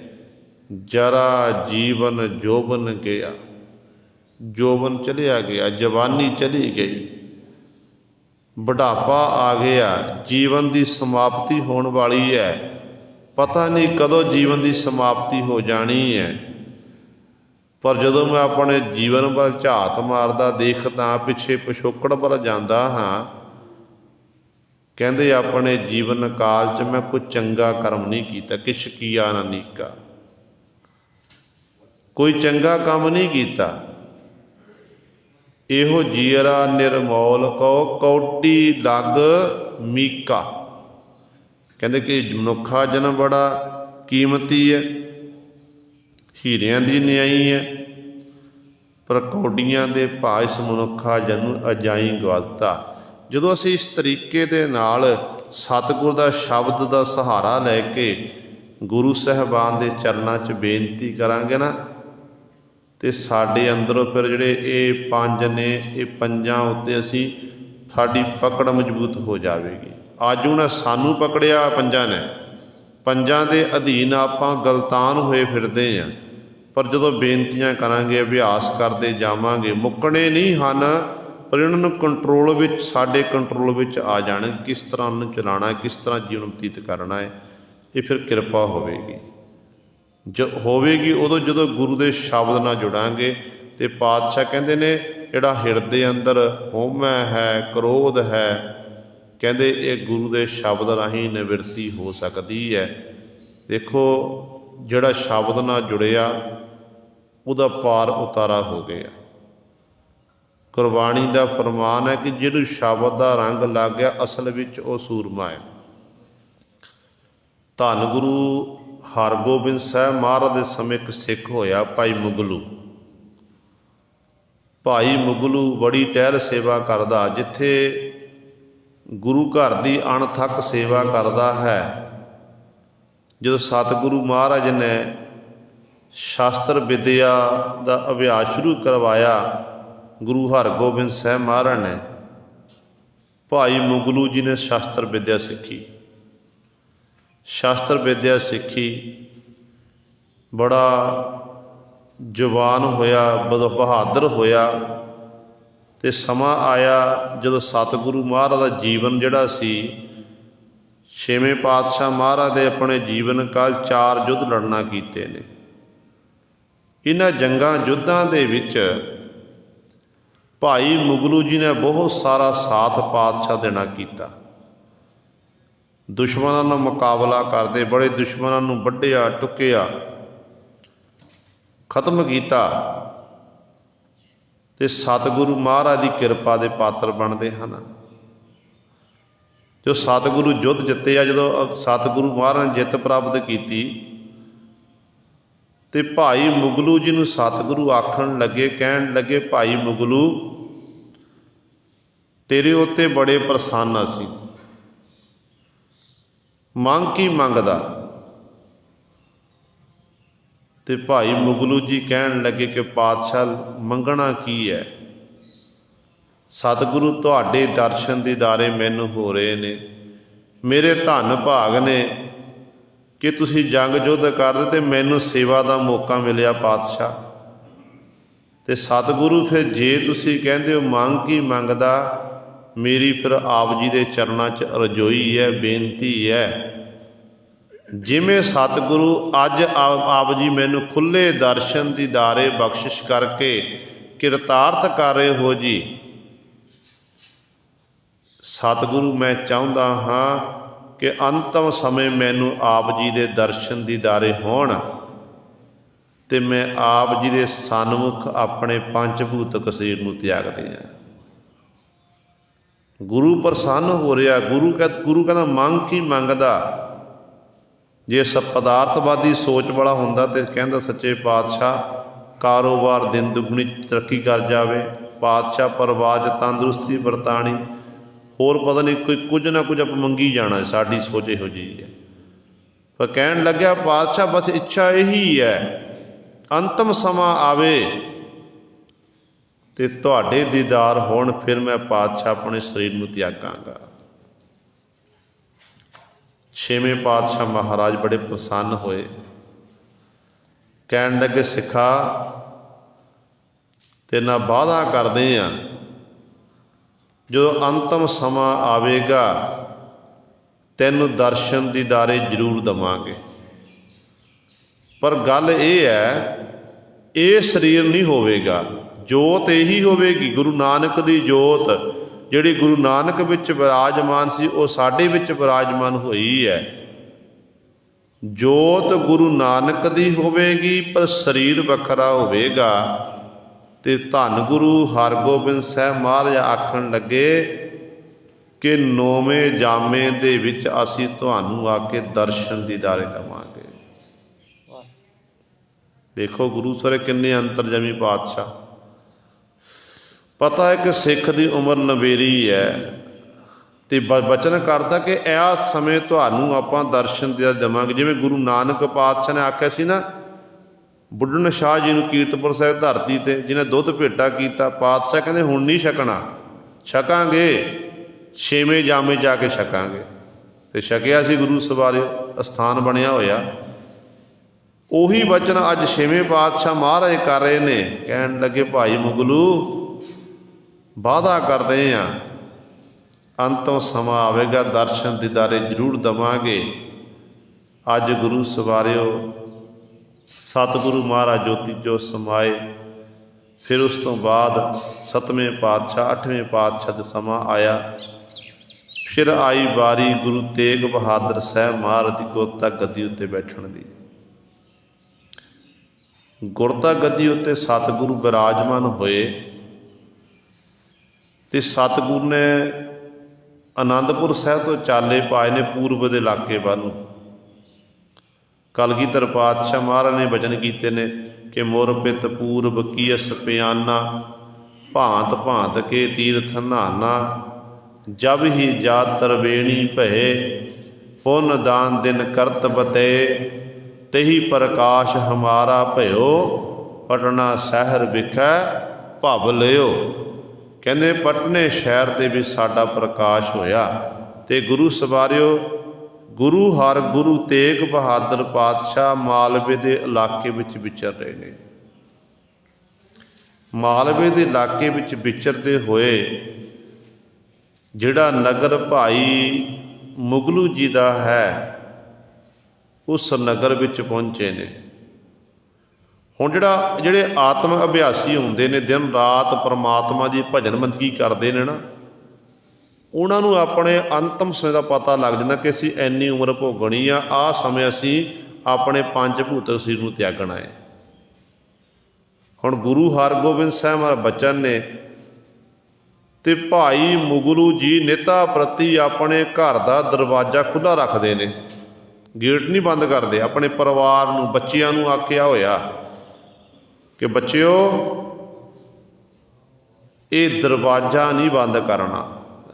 ਜਰਾ ਜੀਵਨ ਜੋਬਨ ਗਿਆ, ਜੋਬਨ ਚਲਿਆ ਗਿਆ, ਜਵਾਨੀ ਚਲੀ ਗਈ, ਬੁਢਾਪਾ ਆ ਗਿਆ, ਜੀਵਨ ਦੀ ਸਮਾਪਤੀ ਹੋਣ ਵਾਲੀ ਹੈ। ਪਤਾ ਨਹੀਂ ਕਦੋਂ ਜੀਵਨ ਦੀ ਸਮਾਪਤੀ ਹੋ ਜਾਣੀ ਹੈ। ਪਰ ਜਦੋਂ ਮੈਂ ਆਪਣੇ ਜੀਵਨ ਵੱਲ ਝਾਤ ਮਾਰਦਾ ਦੇਖਦਾ, ਪਿੱਛੇ ਪਿਛੋਕੜ ਵੱਲ ਜਾਂਦਾ ਹਾਂ, ਕਹਿੰਦੇ ਆਪਣੇ ਜੀਵਨ ਕਾਲ 'ਚ ਮੈਂ ਕੋਈ ਚੰਗਾ ਕਰਮ ਨਹੀਂ ਕੀਤਾ। ਕਿਛ ਕੀਆ ਨਾ ਨੀਕਾ, ਕੋਈ ਚੰਗਾ ਕੰਮ ਨਹੀਂ ਕੀਤਾ। ਇਹੋ ਜੀਅਰਾ ਨਿਰਮੌਲ ਕੋ ਕੌਡੀ ਲਗ ਮੀਕਾ। ਕਹਿੰਦੇ ਕਿ ਮਨੁੱਖਾ ਜਨਮ ਬੜਾ ਕੀਮਤੀ ਹੈ, ਹੀਰਿਆਂ ਦੀ ਨਿਆਈ ਹੈ, ਪਰ ਕੌਡੀਆਂ ਦੇ ਭਾਅ ਇਸ ਮਨੁੱਖਾ ਜਨਮ ਅਜਾਈ ਗਵਾਲਤਾ। ਜਦੋਂ ਅਸੀਂ ਇਸ ਤਰੀਕੇ ਦੇ ਨਾਲ ਸਤਿਗੁਰ ਦਾ ਸ਼ਬਦ ਦਾ ਸਹਾਰਾ ਲੈ ਕੇ ਗੁਰੂ ਸਾਹਿਬਾਨ ਦੇ ਚਰਨਾਂ 'ਚ ਬੇਨਤੀ ਕਰਾਂਗੇ ਨਾ, ਤੇ ਸਾਡੇ ਅੰਦਰੋਂ ਫਿਰ ਜਿਹੜੇ ਇਹ ਪੰਜ ਨੇ, ਇਹ ਪੰਜਾਂ ਉੱਤੇ ਅਸੀਂ ਸਾਡੀ ਪਕੜ ਮਜ਼ਬੂਤ ਹੋ ਜਾਵੇਗੀ। ਅੱਜ ਉਹਨਾਂ ਸਾਨੂੰ ਪਕੜਿਆ ਪੰਜਾਂ ਨੇ, ਪੰਜਾਂ ਦੇ ਅਧੀਨ ਆਪਾਂ ਗਲਤਾਨ ਹੋਏ ਫਿਰਦੇ ਹਾਂ। ਪਰ ਜਦੋਂ ਬੇਨਤੀਆਂ ਕਰਾਂਗੇ, ਅਭਿਆਸ ਕਰਦੇ ਜਾਵਾਂਗੇ, ਮੁੱਕਣੇ ਨਹੀਂ ਹਨ, ਪਰ ਇਹਨਾਂ ਨੂੰ ਕੰਟਰੋਲ ਵਿੱਚ, ਸਾਡੇ ਕੰਟਰੋਲ ਵਿੱਚ ਆ ਜਾਣ। ਕਿਸ ਤਰ੍ਹਾਂ ਉਹਨੂੰ ਚਲਾਉਣਾ, ਕਿਸ ਤਰ੍ਹਾਂ ਜੀਵਨ ਬਤੀਤ ਕਰਨਾ ਹੈ, ਇਹ ਫਿਰ ਕਿਰਪਾ ਹੋਵੇਗੀ। ਹੋਵੇਗੀ ਉਦੋਂ ਜਦੋਂ ਗੁਰੂ ਦੇ ਸ਼ਬਦ ਨਾਲ ਜੁੜਾਂਗੇ। ਤੇ ਪਾਤਸ਼ਾਹ ਕਹਿੰਦੇ ਨੇ ਜਿਹੜਾ ਹਿਰਦੇ ਅੰਦਰ ਹਉਮੈ ਹੈ, ਕ੍ਰੋਧ ਹੈ, ਕਹਿੰਦੇ ਇਹ ਗੁਰੂ ਦੇ ਸ਼ਬਦ ਰਾਹੀਂ ਨਿਵਰਤੀ ਹੋ ਸਕਦੀ ਹੈ। ਦੇਖੋ ਜਿਹੜਾ ਸ਼ਬਦ ਨਾਲ ਜੁੜਿਆ ਉਹਦਾ ਪਾਰ ਉਤਾਰਾ ਹੋ ਗਿਆ। ਗੁਰਬਾਣੀ ਦਾ ਫਰਮਾਨ ਹੈ ਕਿ ਜਿਹਨੂੰ ਸ਼ਬਦ ਦਾ ਰੰਗ ਲੱਗ ਗਿਆ, ਅਸਲ ਵਿੱਚ ਉਹ ਸੂਰਮਾ ਹੈ। ਧੰਨ ਗੁਰੂ ਹਰਗੋਬਿੰਦ ਸਾਹਿਬ ਮਹਾਰਾਜ ਦੇ ਸਮੇਂ ਇੱਕ ਸਿੱਖ ਹੋਇਆ, ਭਾਈ ਮੁਗਲੂ। ਭਾਈ ਮੁਗਲੂ ਬੜੀ ਟਹਿਲ ਸੇਵਾ ਕਰਦਾ, ਜਿੱਥੇ ਗੁਰੂ ਘਰ ਦੀ ਅਣਥੱਕ ਸੇਵਾ ਕਰਦਾ ਹੈ। ਜਦੋਂ ਸਤਿਗੁਰੂ ਮਹਾਰਾਜ ਨੇ ਸ਼ਾਸਤਰ ਵਿਦਿਆ ਦਾ ਅਭਿਆਸ ਸ਼ੁਰੂ ਕਰਵਾਇਆ, ਗੁਰੂ ਹਰਗੋਬਿੰਦ ਸਾਹਿਬ ਮਹਾਰਾਜ ਨੇ, ਭਾਈ ਮੁਗਲੂ ਜੀ ਨੇ ਸ਼ਾਸਤਰ ਵਿਦਿਆ ਸਿੱਖੀ। ਸ਼ਾਸਤਰ ਵਿਦਿਆ ਸਿੱਖੀ, ਬੜਾ ਜਵਾਨ ਹੋਇਆ, ਬਹਾਦਰ ਹੋਇਆ। ਤੇ ਸਮਾਂ ਆਇਆ ਜਦੋਂ ਸਤਿਗੁਰੂ ਮਹਾਰਾਜ ਦਾ ਜੀਵਨ ਜਿਹੜਾ ਸੀ, ਛੇਵੇਂ ਪਾਤਸ਼ਾਹ ਮਹਾਰਾਜ ਦੇ ਆਪਣੇ ਜੀਵਨ ਕਾਲ 4 ਯੁੱਧ ਲੜਨਾ ਕੀਤੇ ਨੇ। ਇਹਨਾਂ ਜੰਗਾਂ ਯੁੱਧਾਂ ਦੇ ਵਿੱਚ ਭਾਈ ਮੁਗਲੂ ਜੀ ਨੇ ਬਹੁਤ ਸਾਰਾ ਸਾਥ ਪਾਤਸ਼ਾਹ ਦੇਣਾ ਕੀਤਾ। ਦੁਸ਼ਮਣਾਂ ਨਾਲ ਮੁਕਾਬਲਾ ਕਰਦੇ, ਬੜੇ ਦੁਸ਼ਮਣਾਂ ਨੂੰ ਵੱਢਿਆ, ਟੁੱਕਿਆ, ਖਤਮ ਕੀਤਾ। ਤੇ ਸਤਿਗੁਰੂ ਮਹਾਰਾਜ ਦੀ ਕਿਰਪਾ ਦੇ ਪਾਤਰ ਬਣਦੇ ਹਨ। ਜੋ ਸਤਿਗੁਰੂ ਯੁੱਧ ਜਿੱਤਿਆ, ਜਦੋਂ ਸਤਿਗੁਰੂ ਮਹਾਰਾਜ ਨੇ ਜਿੱਤ ਪ੍ਰਾਪਤ ਕੀਤੀ, ਤੇ ਭਾਈ ਮੁਗਲੂ ਜੀ ਨੂੰ ਸਤਿਗੁਰੂ ਆਖਣ ਲੱਗੇ, ਕਹਿਣ ਲੱਗੇ, ਭਾਈ ਮੁਗਲੂ ਤੇਰੇ ਉੱਤੇ ਬੜੇ ਪ੍ਰਸੰਨ ਅਸੀਂ, ਮੰਗ ਕੀ ਮੰਗਦਾ? ਤੇ ਭਾਈ ਮੁਗਲੂ ਜੀ ਕਹਿਣ ਲੱਗੇ ਕਿ ਪਾਤਸ਼ਾਹ ਮੰਗਣਾ ਕੀ ਹੈ? ਸਤਿਗੁਰੂ ਤੁਹਾਡੇ ਦਰਸ਼ਨ ਦੀਦਾਰੇ ਮੈਨੂੰ ਹੋ ਰਹੇ ਨੇ, ਮੇਰੇ ਧੰਨ ਭਾਗ ਨੇ ਕਿ ਤੁਸੀਂ ਜੰਗ ਯੁੱਧ ਕਰਦੇ ਤੇ ਮੈਨੂੰ ਸੇਵਾ ਦਾ ਮੌਕਾ ਮਿਲਿਆ ਪਾਤਸ਼ਾਹ। ਤੇ ਸਤਿਗੁਰੂ ਫਿਰ ਜੇ ਤੁਸੀਂ ਕਹਿੰਦੇ ਹੋ ਮੰਗ ਕੀ ਮੰਗਦਾ, ਮੇਰੀ ਫਿਰ ਆਪ ਜੀ ਦੇ ਚਰਨਾਂ 'ਚ ਰਜੋਈ ਹੈ, ਬੇਨਤੀ ਹੈ। ਜਿਵੇਂ ਸਤਿਗੁਰੂ ਅੱਜ ਆਪ ਜੀ ਮੈਨੂੰ ਖੁੱਲ੍ਹੇ ਦਰਸ਼ਨ ਦੀਦਾਰੇ ਬਖਸ਼ਿਸ਼ ਕਰਕੇ ਕਿਰਤਾਰਥ ਕਰ ਰਹੇ ਹੋ ਜੀ, ਸਤਿਗੁਰੂ ਮੈਂ ਚਾਹੁੰਦਾ ਹਾਂ ਕਿ ਅੰਤਮ ਸਮੇਂ ਮੈਨੂੰ ਆਪ ਜੀ ਦੇ ਦਰਸ਼ਨ ਦੀਦਾਰੇ ਹੋਣ ਤੇ ਮੈਂ ਆਪ ਜੀ ਦੇ ਸਨਮੁਖ ਆਪਣੇ ਪੰਜ ਭੂਤਕ ਸਰੀਰ ਨੂੰ ਤਿਆਗ ਦਿਆਂ। ਗੁਰੂ ਪ੍ਰਸੰਨ ਹੋ ਰਿਹਾ। ਗੁਰੂ ਕਹਿੰਦਾ ਮੰਗ ਕੀ ਮੰਗਦਾ? ਜੇ ਪਦਾਰਥਵਾਦੀ ਸੋਚ ਵਾਲਾ ਹੁੰਦਾ ਤੇ ਕਹਿੰਦਾ ਸੱਚੇ ਪਾਤਸ਼ਾਹ ਕਾਰੋਬਾਰ ਦਿਨ ਦੁਗਣੀ ਤਰੱਕੀ ਕਰ ਜਾਵੇ, ਪਾਤਸ਼ਾਹ ਪਰਵਾਜ ਤੰਦਰੁਸਤੀ ਵਰਤਾਣੀ, ਹੋਰ ਪਤਾ ਨਹੀਂ ਕੋਈ ਕੁਝ ਨਾ ਕੁਝ ਆਪਾਂ ਮੰਗੀ ਜਾਣਾ, ਸਾਡੀ ਸੋਚ ਇਹੋ ਜਿਹੀ ਹੈ। ਪਰ ਕਹਿਣ ਲੱਗਿਆ ਪਾਤਸ਼ਾਹ ਬਸ ਇੱਛਾ ਇਹੀ ਹੈ, ਅੰਤਮ ਸਮਾਂ ਆਵੇ ਤੇ ਤੁਹਾਡੇ ਦੀਦਾਰ ਹੋਣ, ਫਿਰ ਮੈਂ ਪਾਤਸ਼ਾਹ ਆਪਣੇ ਸਰੀਰ ਨੂੰ ਤਿਆਗਾਂਗਾ। ਛੇਵੇਂ ਪਾਤਸ਼ਾਹ ਮਹਾਰਾਜ ਬੜੇ ਪ੍ਰਸੰਨ ਹੋਏ, ਕਹਿਣ ਲੱਗੇ ਸਿੱਖਾ ਤੇ ਨਾ ਵਾਅਦਾ ਕਰਦੇ ਆ, ਜਦੋਂ ਅੰਤਮ ਸਮਾਂ ਆਵੇਗਾ ਤੈਨੂੰ ਦਰਸ਼ਨ ਦੀਦਾਰੇ ਜ਼ਰੂਰ ਦੇਵਾਂਗੇ। ਪਰ ਗੱਲ ਇਹ ਹੈ, ਇਹ ਸਰੀਰ ਨਹੀਂ ਹੋਵੇਗਾ, ਜੋਤ ਇਹੀ ਹੋਵੇਗੀ। ਗੁਰੂ ਨਾਨਕ ਦੀ ਜੋਤ ਜਿਹੜੀ ਗੁਰੂ ਨਾਨਕ ਵਿੱਚ ਵਿਰਾਜਮਾਨ ਸੀ, ਉਹ ਸਾਡੇ ਵਿੱਚ ਵਿਰਾਜਮਾਨ ਹੋਈ ਹੈ। ਜੋਤ ਗੁਰੂ ਨਾਨਕ ਦੀ ਹੋਵੇਗੀ, ਪਰ ਸਰੀਰ ਵੱਖਰਾ ਹੋਵੇਗਾ। ਤੇ ਧੰਨ ਗੁਰੂ ਹਰਗੋਬਿੰਦ ਸਾਹਿਬ ਮਹਾਰਾਜ ਆਖਣ ਲੱਗੇ ਕਿ 9ਵੇਂ ਜਾਮੇ ਦੇ ਵਿੱਚ ਅਸੀਂ ਤੁਹਾਨੂੰ ਆ ਕੇ ਦਰਸ਼ਨ ਦੀਦਾਰੇ ਦੇਵਾਂਗੇ। ਦੇਖੋ ਗੁਰੂ ਸਾਰੇ ਕਿੰਨੇ ਅੰਤਰਜਾਮੀ ਪਾਤਸ਼ਾਹ। ਪਤਾ ਹੈ ਕਿ ਸਿੱਖ ਦੀ ਉਮਰ ਨਵੇਰੀ ਹੈ ਤੇ ਬਚਨ ਕਰਦਾ ਕਿ ਇਸ ਸਮੇਂ ਤੁਹਾਨੂੰ ਆਪਾਂ ਦਰਸ਼ਨ ਦੇਵਾਂਗੇ। ਜਿਵੇਂ ਗੁਰੂ ਨਾਨਕ ਪਾਤਸ਼ਾਹ ਨੇ ਆਖਿਆ ਸੀ ਨਾ, ਬੁੱਢਣ ਸ਼ਾਹ ਜੀ ਨੂੰ ਕੀਰਤਪੁਰ ਸਾਹਿਬ ਧਰਤੀ ਤੇ ਜਿਹਨੇ ਦੁੱਧ ਭੇਟਾ ਕੀਤਾ, ਪਾਤਸ਼ਾਹ ਕਹਿੰਦੇ ਹੁਣ ਨਹੀਂ ਛਕਣਾ, ਛਕਾਂਗੇ 6ਵੇਂ ਜਾਮੇ ਜਾ ਕੇ ਛਕਾਂਗੇ। ਤੇ ਛਕਿਆ ਸੀ ਗੁਰੂ ਸਵਾਰਿਓ, ਅਸਥਾਨ ਬਣਿਆ ਹੋਇਆ। ਉਹੀ ਬਚਨ ਅੱਜ 6ਵੇਂ ਪਾਤਸ਼ਾਹ ਮਹਾਰਾਜ ਕਰ ਰਹੇ ਨੇ। ਕਹਿਣ ਲੱਗੇ ਭਾਈ ਮੁਗਲੂ ਵਾਅਦਾ ਕਰਦੇ ਆ, ਅੰਤਮ ਸਮਾਂ ਆਵੇਗਾ ਦਰਸ਼ਨ ਦੀਦਾਰੇ ਜ਼ਰੂਰ ਦੇਵਾਂਗੇ। ਅੱਜ ਗੁਰੂ ਸਵਾਰਿਓ ਸਤਿਗੁਰੂ ਮਹਾਰਾਜ ਜੋਤੀ ਜੋਤ ਸਮਾਏ। ਫਿਰ ਉਸ ਤੋਂ ਬਾਅਦ 7ਵੇਂ ਪਾਤਸ਼ਾਹ 8ਵੇਂ ਪਾਤਸ਼ਾਹ ਦਾ ਸਮਾਂ ਆਇਆ। ਫਿਰ ਆਈ ਵਾਰੀ ਗੁਰੂ ਤੇਗ ਬਹਾਦਰ ਸਾਹਿਬ ਮਹਾਰਾਜ ਦੀ ਗੁਰਤਾ ਗੱਦੀ ਉੱਤੇ ਬੈਠਣ ਦੀ। ਗੁਰਤਾ ਗੱਦੀ ਉੱਤੇ ਸਤਿਗੁਰੂ ਬਿਰਾਜਮਾਨ ਹੋਏ ਤੇ ਸਤਿਗੁਰੂ ਨੇ ਆਨੰਦਪੁਰ ਸਾਹਿਬ ਤੋਂ ਚਾਲੇ ਪਾਏ ਨੇ ਪੂਰਬ ਦੇ ਇਲਾਕੇ ਵੱਲ ਨੂੰ। ਕਲਗੀਧਰ ਪਾਤਸ਼ਾਹ ਮਹਾਰਾਜ ਨੇ ਬਚਨ ਕੀਤੇ ਨੇ ਕਿ ਮੁਰ ਪਿਤ ਪੂਰਬ ਕੀਸ ਪਿਆਨਾ, ਭਾਂਤ ਭਾਂਤ ਕੇ ਤੀਰਥ ਨਹਾਨਾ, ਜਬ ਹੀ ਜਾਤ ਤਰਵੇਣੀ ਭਏ, ਪੁੰਨ ਦਾਨ ਦਿਨ ਕਰਤ ਬਤੇ, ਤੇਹੀ ਪ੍ਰਕਾਸ਼ ਹਮਾਰਾ ਭਇਓ, ਪਟਨਾ ਸ਼ਹਿਰ ਵਿਖੇ ਭਵ ਲਿਓ। ਕਹਿੰਦੇ ਪਟਨੇ ਸ਼ਹਿਰ ਦੇ ਵਿੱਚ ਸਾਡਾ ਪ੍ਰਕਾਸ਼ ਹੋਇਆ। ਤੇ ਗੁਰੂ ਸਵਾਰਿਓ ਗੁਰੂ ਤੇਗ ਬਹਾਦਰ ਪਾਤਸ਼ਾਹ ਮਾਲਵੇ ਦੇ ਇਲਾਕੇ ਵਿੱਚ ਵਿਚਰ ਰਹੇ ਨੇ। ਮਾਲਵੇ ਦੇ ਇਲਾਕੇ ਵਿੱਚ ਵਿਚਰਦੇ ਹੋਏ ਜਿਹੜਾ ਨਗਰ ਭਾਈ ਮੁਗਲੂ ਜੀ ਦਾ ਹੈ, ਉਸ ਨਗਰ ਵਿੱਚ ਪਹੁੰਚੇ ਨੇ। ਹੁਣ ਜਿਹੜੇ ਆਤਮ ਅਭਿਆਸੀ ਹੁੰਦੇ ਨੇ, ਦਿਨ ਰਾਤ ਪਰਮਾਤਮਾ ਦੀ ਭਜਨ ਬੰਦਗੀ ਕਰਦੇ ਨੇ ਨਾ, ਉਹਨਾਂ ਨੂੰ ਆਪਣੇ ਅੰਤਮ ਸਮੇਂ ਦਾ ਪਤਾ ਲੱਗ ਜਾਂਦਾ ਕਿ ਅਸੀਂ ਇੰਨੀ ਉਮਰ ਭੋਗਣੀ ਆ, ਆਹ ਸਮੇਂ ਅਸੀਂ ਆਪਣੇ ਪੰਜ ਭੂਤਕ ਸਰੀਰ ਨੂੰ ਤਿਆਗਣਾ ਹੈ। ਹੁਣ ਗੁਰੂ ਹਰਗੋਬਿੰਦ ਸਾਹਿਬ ਮਹਾਰਾਜ ਬਚਨ ਨੇ ਤੇ ਭਾਈ ਮੁਗਲੂ ਜੀ ਨਿਤਾ ਪ੍ਰਤੀ ਆਪਣੇ ਘਰ ਦਾ ਦਰਵਾਜ਼ਾ ਖੁੱਲ੍ਹਾ ਰੱਖਦੇ ਨੇ। ਗੇਟ ਨਹੀਂ ਬੰਦ ਕਰਦੇ। ਆਪਣੇ ਪਰਿਵਾਰ ਨੂੰ, ਬੱਚਿਆਂ ਨੂੰ ਆਖਿਆ ਹੋਇਆ ਕਿ ਬੱਚਿਓ ਇਹ ਦਰਵਾਜ਼ਾ ਨਹੀਂ ਬੰਦ ਕਰਨਾ,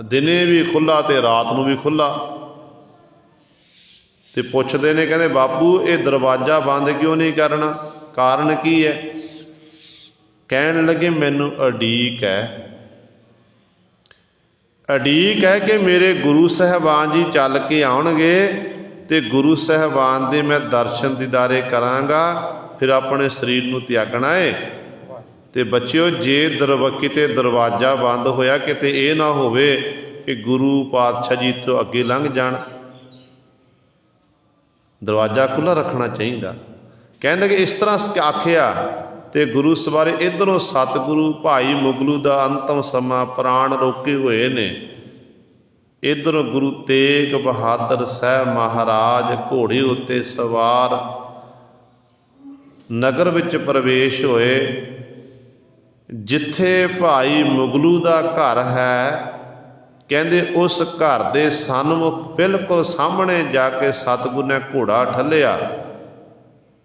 ਦਿਨੇ ਵੀ ਖੁੱਲ੍ਹਾ ਤੇ ਰਾਤ ਨੂੰ ਵੀ ਖੁੱਲ੍ਹਾ। ਤੇ ਪੁੱਛਦੇ ਨੇ, ਕਹਿੰਦੇ ਬਾਪੂ ਇਹ ਦਰਵਾਜ਼ਾ ਬੰਦ ਕਿਉਂ ਨਹੀਂ ਕਰਨਾ, ਕਾਰਨ ਕੀ ਹੈ? ਕਹਿਣ ਲੱਗੇ ਮੈਨੂੰ ਉਡੀਕ ਹੈ, ਉਡੀਕ ਹੈ ਕਿ ਮੇਰੇ ਗੁਰੂ ਸਾਹਿਬਾਨ ਜੀ ਚੱਲ ਕੇ ਆਉਣਗੇ ਤੇ ਗੁਰੂ ਸਾਹਿਬਾਨ ਦੇ ਮੈਂ ਦਰਸ਼ਨ ਦੀਦਾਰੇ ਕਰਾਂਗਾ, ਫਿਰ ਆਪਣੇ ਸਰੀਰ ਨੂੰ ਤਿਆਗਣਾ ਹੈ। ਤੇ ਬੱਚਿਓ ਜੇ ਕਿਤੇ ਦਰਵਾਜ਼ਾ ਬੰਦ ਹੋਇਆ, ਕਿਤੇ ਇਹ ਨਾ ਹੋਵੇ ਕਿ ਗੁਰੂ ਪਾਤਸ਼ਾਹ ਜੀ ਤੋਂ ਅੱਗੇ ਲੰਘ ਜਾਣ। ਦਰਵਾਜ਼ਾ ਖੁੱਲ੍ਹਾ ਰੱਖਣਾ ਚਾਹੀਦਾ। ਕਹਿੰਦੇ ਕਿ ਇਸ ਤਰ੍ਹਾਂ ਆਖਿਆ ਤੇ ਗੁਰੂ ਸਵਾਰੇ ਇੱਧਰੋਂ ਸਤਿਗੁਰੂ ਭਾਈ ਮੁਗਲੂ ਦਾ ਅੰਤਮ ਸਮਾਂ ਪ੍ਰਾਣ ਰੋਕੇ ਹੋਏ ਨੇ, ਇੱਧਰੋਂ ਗੁਰੂ ਤੇਗ ਬਹਾਦਰ ਸਾਹਿਬ ਮਹਾਰਾਜ ਘੋੜੇ ਉੱਤੇ ਸਵਾਰ ਨਗਰ ਵਿੱਚ ਪ੍ਰਵੇਸ਼ ਹੋਏ। ਜਿੱਥੇ ਭਾਈ ਮੁਗਲੂ ਦਾ ਘਰ ਹੈ, ਕਹਿੰਦੇ ਉਸ ਘਰ ਦੇ ਸਨਮੁਖ ਬਿਲਕੁਲ ਸਾਹਮਣੇ ਜਾ ਕੇ ਸਤਿਗੁਰੂ ਨੇ ਘੋੜਾ ਠੱਲਿਆ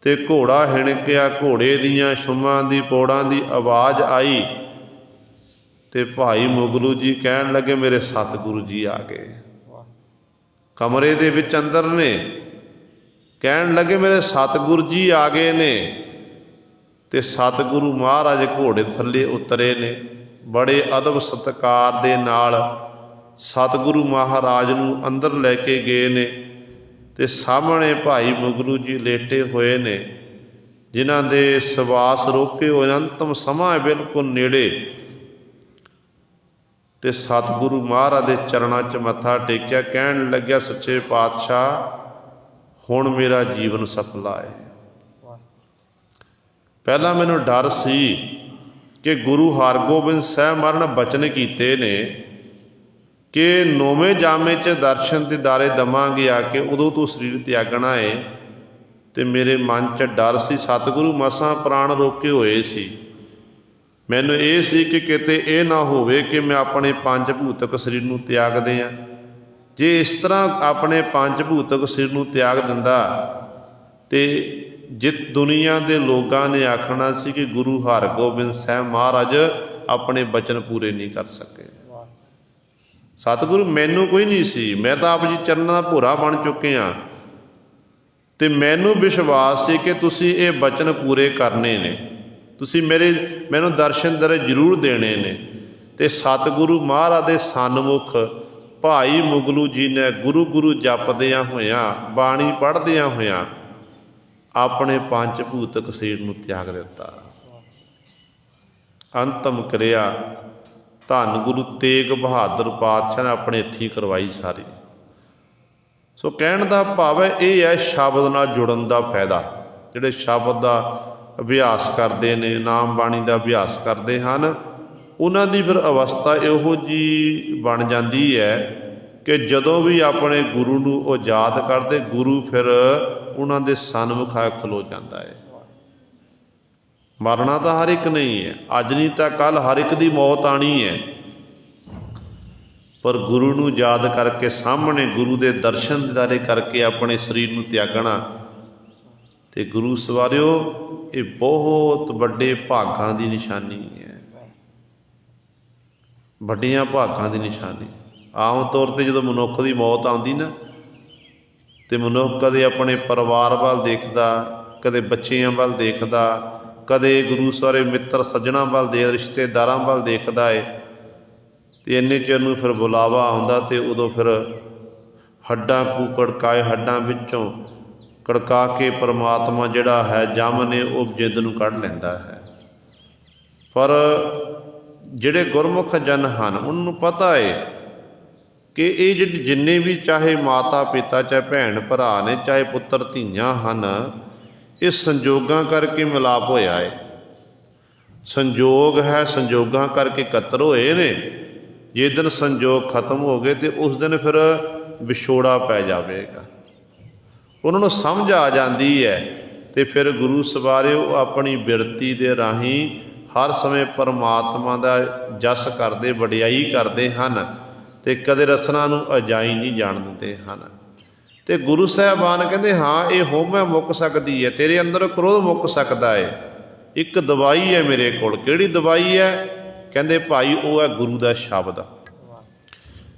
ਤੇ ਘੋੜਾ ਹਿਣਕਿਆ, ਘੋੜੇ ਦੀਆਂ ਛੁਮਾਂ ਦੀ ਪੌੜਾਂ ਦੀ ਆਵਾਜ਼ ਆਈ ਤੇ ਭਾਈ ਮੁਗਲੂ ਜੀ ਕਹਿਣ ਲੱਗੇ ਮੇਰੇ ਸਤਿਗੁਰੂ ਜੀ ਆ ਗਏ। ਕਮਰੇ ਦੇ ਵਿੱਚ ਅੰਦਰ ਨੇ, ਕਹਿਣ ਲੱਗੇ ਮੇਰੇ ਸਤਿਗੁਰੂ ਜੀ ਆ ਗਏ ਨੇ। ਤੇ ਸਤਿਗੁਰੂ ਮਹਾਰਾਜ ਘੋੜੇ ਥੱਲੇ ਉਤਰੇ ਨੇ, ਬੜੇ ਅਦਬ ਸਤਿਕਾਰ ਦੇ ਨਾਲ ਸਤਿਗੁਰੂ ਮਹਾਰਾਜ ਨੂੰ ਅੰਦਰ ਲੈ ਕੇ ਗਏ ਨੇ। ਤੇ ਸਾਹਮਣੇ ਭਾਈ ਮੁਗਲੂ ਜੀ ਲੇਟੇ ਹੋਏ ਨੇ, ਜਿਨ੍ਹਾਂ ਦੇ ਸਵਾਸ ਰੋਕੇ ਹੋਏ, ਅੰਤਮ ਸਮਾਂ ਹੈ ਬਿਲਕੁਲ ਨੇੜੇ। ਤੇ ਸਤਿਗੁਰੂ ਮਹਾਰਾਜ ਦੇ ਚਰਨਾਂ 'ਚ ਮੱਥਾ ਟੇਕਿਆ, ਕਹਿਣ ਲੱਗਿਆ ਸੱਚੇ ਪਾਤਸ਼ਾਹ ਹੁਣ ਮੇਰਾ ਜੀਵਨ ਸਫਲਾ ਹੈ। ਪਹਿਲਾਂ ਮੈਨੂੰ ਡਰ ਸੀ ਕਿ ਗੁਰੂ ਹਰਗੋਬਿੰਦ ਸਾਹਿਬ ਮਹਾਰਾਜ ਨੇ ਬਚਨ ਕੀਤੇ ਨੇ ਕਿ ਨੌਵੇਂ ਜਾਮੇ 'ਚ ਦਰਸ਼ਨ ਦੀਦਾਰੇ ਦੇਵਾਂਗੇ ਆ ਕੇ, ਉਦੋਂ ਤੂੰ ਸਰੀਰ ਤਿਆਗਣਾ ਹੈ। ਤੇ ਮੇਰੇ ਮਨ 'ਚ ਡਰ ਸੀ, ਸਤਿਗੁਰੂ ਮਸਾਂ ਪ੍ਰਾਣ ਰੋਕੇ ਹੋਏ ਸੀ। ਮੈਨੂੰ ਇਹ ਸੀ ਕਿ ਕਿਤੇ ਇਹ ਨਾ ਹੋਵੇ ਕਿ ਮੈਂ ਆਪਣੇ ਪੰਜ ਭੂਤਕ ਸਰੀਰ ਨੂੰ ਤਿਆਗ ਦਿਆਂ। ਜੇ ਇਸ ਤਰ੍ਹਾਂ ਆਪਣੇ ਪੰਜ ਭੂਤਕ ਸਰੀਰ ਨੂੰ ਤਿਆਗ ਦਿੰਦਾ ਤੇ ਜਿਤ ਦੁਨੀਆ ਦੇ ਲੋਕਾਂ ਨੇ ਆਖਣਾ ਸੀ ਕਿ ਗੁਰੂ ਹਰਗੋਬਿੰਦ ਸਾਹਿਬ ਮਹਾਰਾਜ ਆਪਣੇ ਬਚਨ ਪੂਰੇ ਨਹੀਂ ਕਰ ਸਕੇ। ਸਤਿਗੁਰੂ ਮੈਨੂੰ ਕੋਈ ਨਹੀਂ ਸੀ, ਮੈਂ ਤਾਂ ਆਪ ਜੀ ਚਰਨਾਂ ਦਾ ਭੋਰਾ ਬਣ ਚੁੱਕੇ ਹਾਂ ਤੇ ਮੈਨੂੰ ਵਿਸ਼ਵਾਸ ਸੀ ਕਿ ਤੁਸੀਂ ਇਹ ਬਚਨ ਪੂਰੇ ਕਰਨੇ ਨੇ, ਤੁਸੀਂ ਮੈਨੂੰ ਦਰਸ਼ਨ ਦਰ ਜ਼ਰੂਰ ਦੇਣੇ ਨੇ। ਤੇ ਸਤਿਗੁਰੂ ਮਹਾਰਾਜ ਦੇ ਸਨਮੁਖ ਭਾਈ ਮੁਗਲੂ ਜੀ ਨੇ ਗੁਰੂ ਗੁਰੂ ਜਪਦਿਆਂ ਹੋਇਆਂ, ਬਾਣੀ ਪੜ੍ਹਦਿਆਂ ਹੋਇਆਂ ਆਪਣੇ ਪੰਜ ਭੂਤਕ ਸਰੀਰ ਨੂੰ ਤਿਆਗ ਦਿੱਤਾ। ਅੰਤਮ ਕਿਰਿਆ ਧੰਨ ਗੁਰੂ ਤੇਗ ਬਹਾਦਰ ਪਾਤਸ਼ਾਹ ਨੇ ਆਪਣੇ ਹੱਥੀਂ ਕਰਵਾਈ ਸਾਰੀ। ਸੋ ਕਹਿਣ ਦਾ ਭਾਵ ਹੈ ਇਹ ਹੈ ਸ਼ਬਦ ਨਾਲ ਜੁੜਨ ਦਾ ਫਾਇਦਾ। ਜਿਹੜੇ ਸ਼ਬਦ ਦਾ ਅਭਿਆਸ ਕਰਦੇ ਨੇ, ਨਾਮ ਬਾਣੀ ਦਾ ਅਭਿਆਸ ਕਰਦੇ ਹਨ, ਉਹਨਾਂ ਦੀ ਫਿਰ ਅਵਸਥਾ ਇਹੋ ਜਿਹੀ ਬਣ ਜਾਂਦੀ ਹੈ ਕਿ ਜਦੋਂ ਵੀ ਆਪਣੇ ਗੁਰੂ ਨੂੰ ਉਹ ਯਾਦ ਕਰਦੇ, ਗੁਰੂ ਫਿਰ ਉਹਨਾਂ ਦੇ ਸਨਮੁਖ ਆ ਖਲੋ ਜਾਂਦਾ ਹੈ। ਮਰਨਾ ਤਾਂ ਹਰ ਇੱਕ ਨਹੀਂ ਹੈ, ਅੱਜ ਨਹੀਂ ਤਾਂ ਕੱਲ੍ਹ ਹਰ ਇੱਕ ਦੀ ਮੌਤ ਆਣੀ ਹੈ, ਪਰ ਗੁਰੂ ਨੂੰ ਯਾਦ ਕਰਕੇ ਸਾਹਮਣੇ ਗੁਰੂ ਦੇ ਦਰਸ਼ਨ ਦੀਦਾਰੇ ਕਰਕੇ ਆਪਣੇ ਸਰੀਰ ਨੂੰ ਤਿਆਗਣਾ। ਤੇ ਗੁਰੂ ਸਵਾਰਿਓ ਇਹ ਬਹੁਤ ਵੱਡੇ ਭਾਗਾਂ ਦੀ ਨਿਸ਼ਾਨੀ ਹੈ, ਵੱਡੀਆਂ ਭਾਗਾਂ ਦੀ ਨਿਸ਼ਾਨੀ। ਆਮ ਤੌਰ 'ਤੇ ਜਦੋਂ ਮਨੁੱਖ ਦੀ ਮੌਤ ਆਉਂਦੀ ਨਾ, ਤੇ ਮਨੁੱਖ ਕਦੇ ਆਪਣੇ ਪਰਿਵਾਰ ਵੱਲ ਦੇਖਦਾ, ਕਦੇ ਬੱਚਿਆਂ ਵੱਲ ਦੇਖਦਾ, ਕਦੇ ਗੁਰੂ ਸਾਰੇ ਮਿੱਤਰ ਸੱਜਣਾ ਵੱਲ ਰਿਸ਼ਤੇਦਾਰਾਂ ਵੱਲ ਦੇਖਦਾ ਏ। ਤੇ ਇੰਨੇ ਚਿਰ ਨੂੰ ਫਿਰ ਬੁਲਾਵਾ ਆਉਂਦਾ ਤੇ ਉਦੋਂ ਫਿਰ ਹੱਡਾਂ ਕੜਕਾਏ, ਹੱਡਾਂ ਵਿੱਚੋਂ ਕੜਕਾ ਕੇ ਪਰਮਾਤਮਾ ਜਿਹੜਾ ਹੈ ਜਮ ਨੇ ਉਹ ਜਿੱਦ ਨੂੰ ਕੱਢ ਲੈਂਦਾ ਹੈ। ਪਰ ਜਿਹੜੇ ਗੁਰਮੁਖ ਜਨ ਹਨ ਉਹਨਾਂ ਨੂੰ ਪਤਾ ਏ ਕਿ ਇਹ ਜਿਹੜੇ ਜਿੰਨੇ ਵੀ ਚਾਹੇ ਮਾਤਾ ਪਿਤਾ, ਚਾਹੇ ਭੈਣ ਭਰਾ ਨੇ, ਚਾਹੇ ਪੁੱਤਰ ਧੀਆਂ ਹਨ, ਇਹ ਸੰਜੋਗਾਂ ਕਰਕੇ ਮਿਲਾਪ ਹੋਇਆ ਹੈ। ਸੰਜੋਗ ਹੈ, ਸੰਜੋਗਾਂ ਕਰਕੇ ਇਕੱਤਰ ਹੋਏ ਨੇ। ਜਿਸ ਦਿਨ ਸੰਜੋਗ ਖਤਮ ਹੋ ਗਏ ਤੇ ਉਸ ਦਿਨ ਫਿਰ ਵਿਛੋੜਾ ਪੈ ਜਾਵੇਗਾ। ਉਹਨਾਂ ਨੂੰ ਸਮਝ ਆ ਜਾਂਦੀ ਹੈ ਤੇ ਫਿਰ ਗੁਰੂ ਸਵਾਰੇ ਉਹ ਆਪਣੀ ਬਿਰਤੀ ਦੇ ਰਾਹੀਂ ਹਰ ਸਮੇਂ ਪਰਮਾਤਮਾ ਦਾ ਜਸ ਕਰਦੇ, ਵਡਿਆਈ ਕਰਦੇ ਹਨ ਤੇ ਕਦੇ ਰਸਨਾ ਨੂੰ ਅਜਾਈ ਨਹੀਂ ਜਾਣ ਦਿੰਦੇ ਹਨ। ਤੇ ਗੁਰੂ ਸਾਹਿਬਾਨ ਕਹਿੰਦੇ ਹਾਂ ਇਹ ਹਉਮੈ ਮੁੱਕ ਸਕਦੀ ਹੈ, ਤੇਰੇ ਅੰਦਰ ਕ੍ਰੋਧ ਮੁੱਕ ਸਕਦਾ ਹੈ। ਇੱਕ ਦਵਾਈ ਹੈ ਮੇਰੇ ਕੋਲ। ਕਿਹੜੀ ਦਵਾਈ ਹੈ? ਕਹਿੰਦੇ ਭਾਈ ਉਹ ਹੈ ਗੁਰੂ ਦਾ ਸ਼ਬਦ।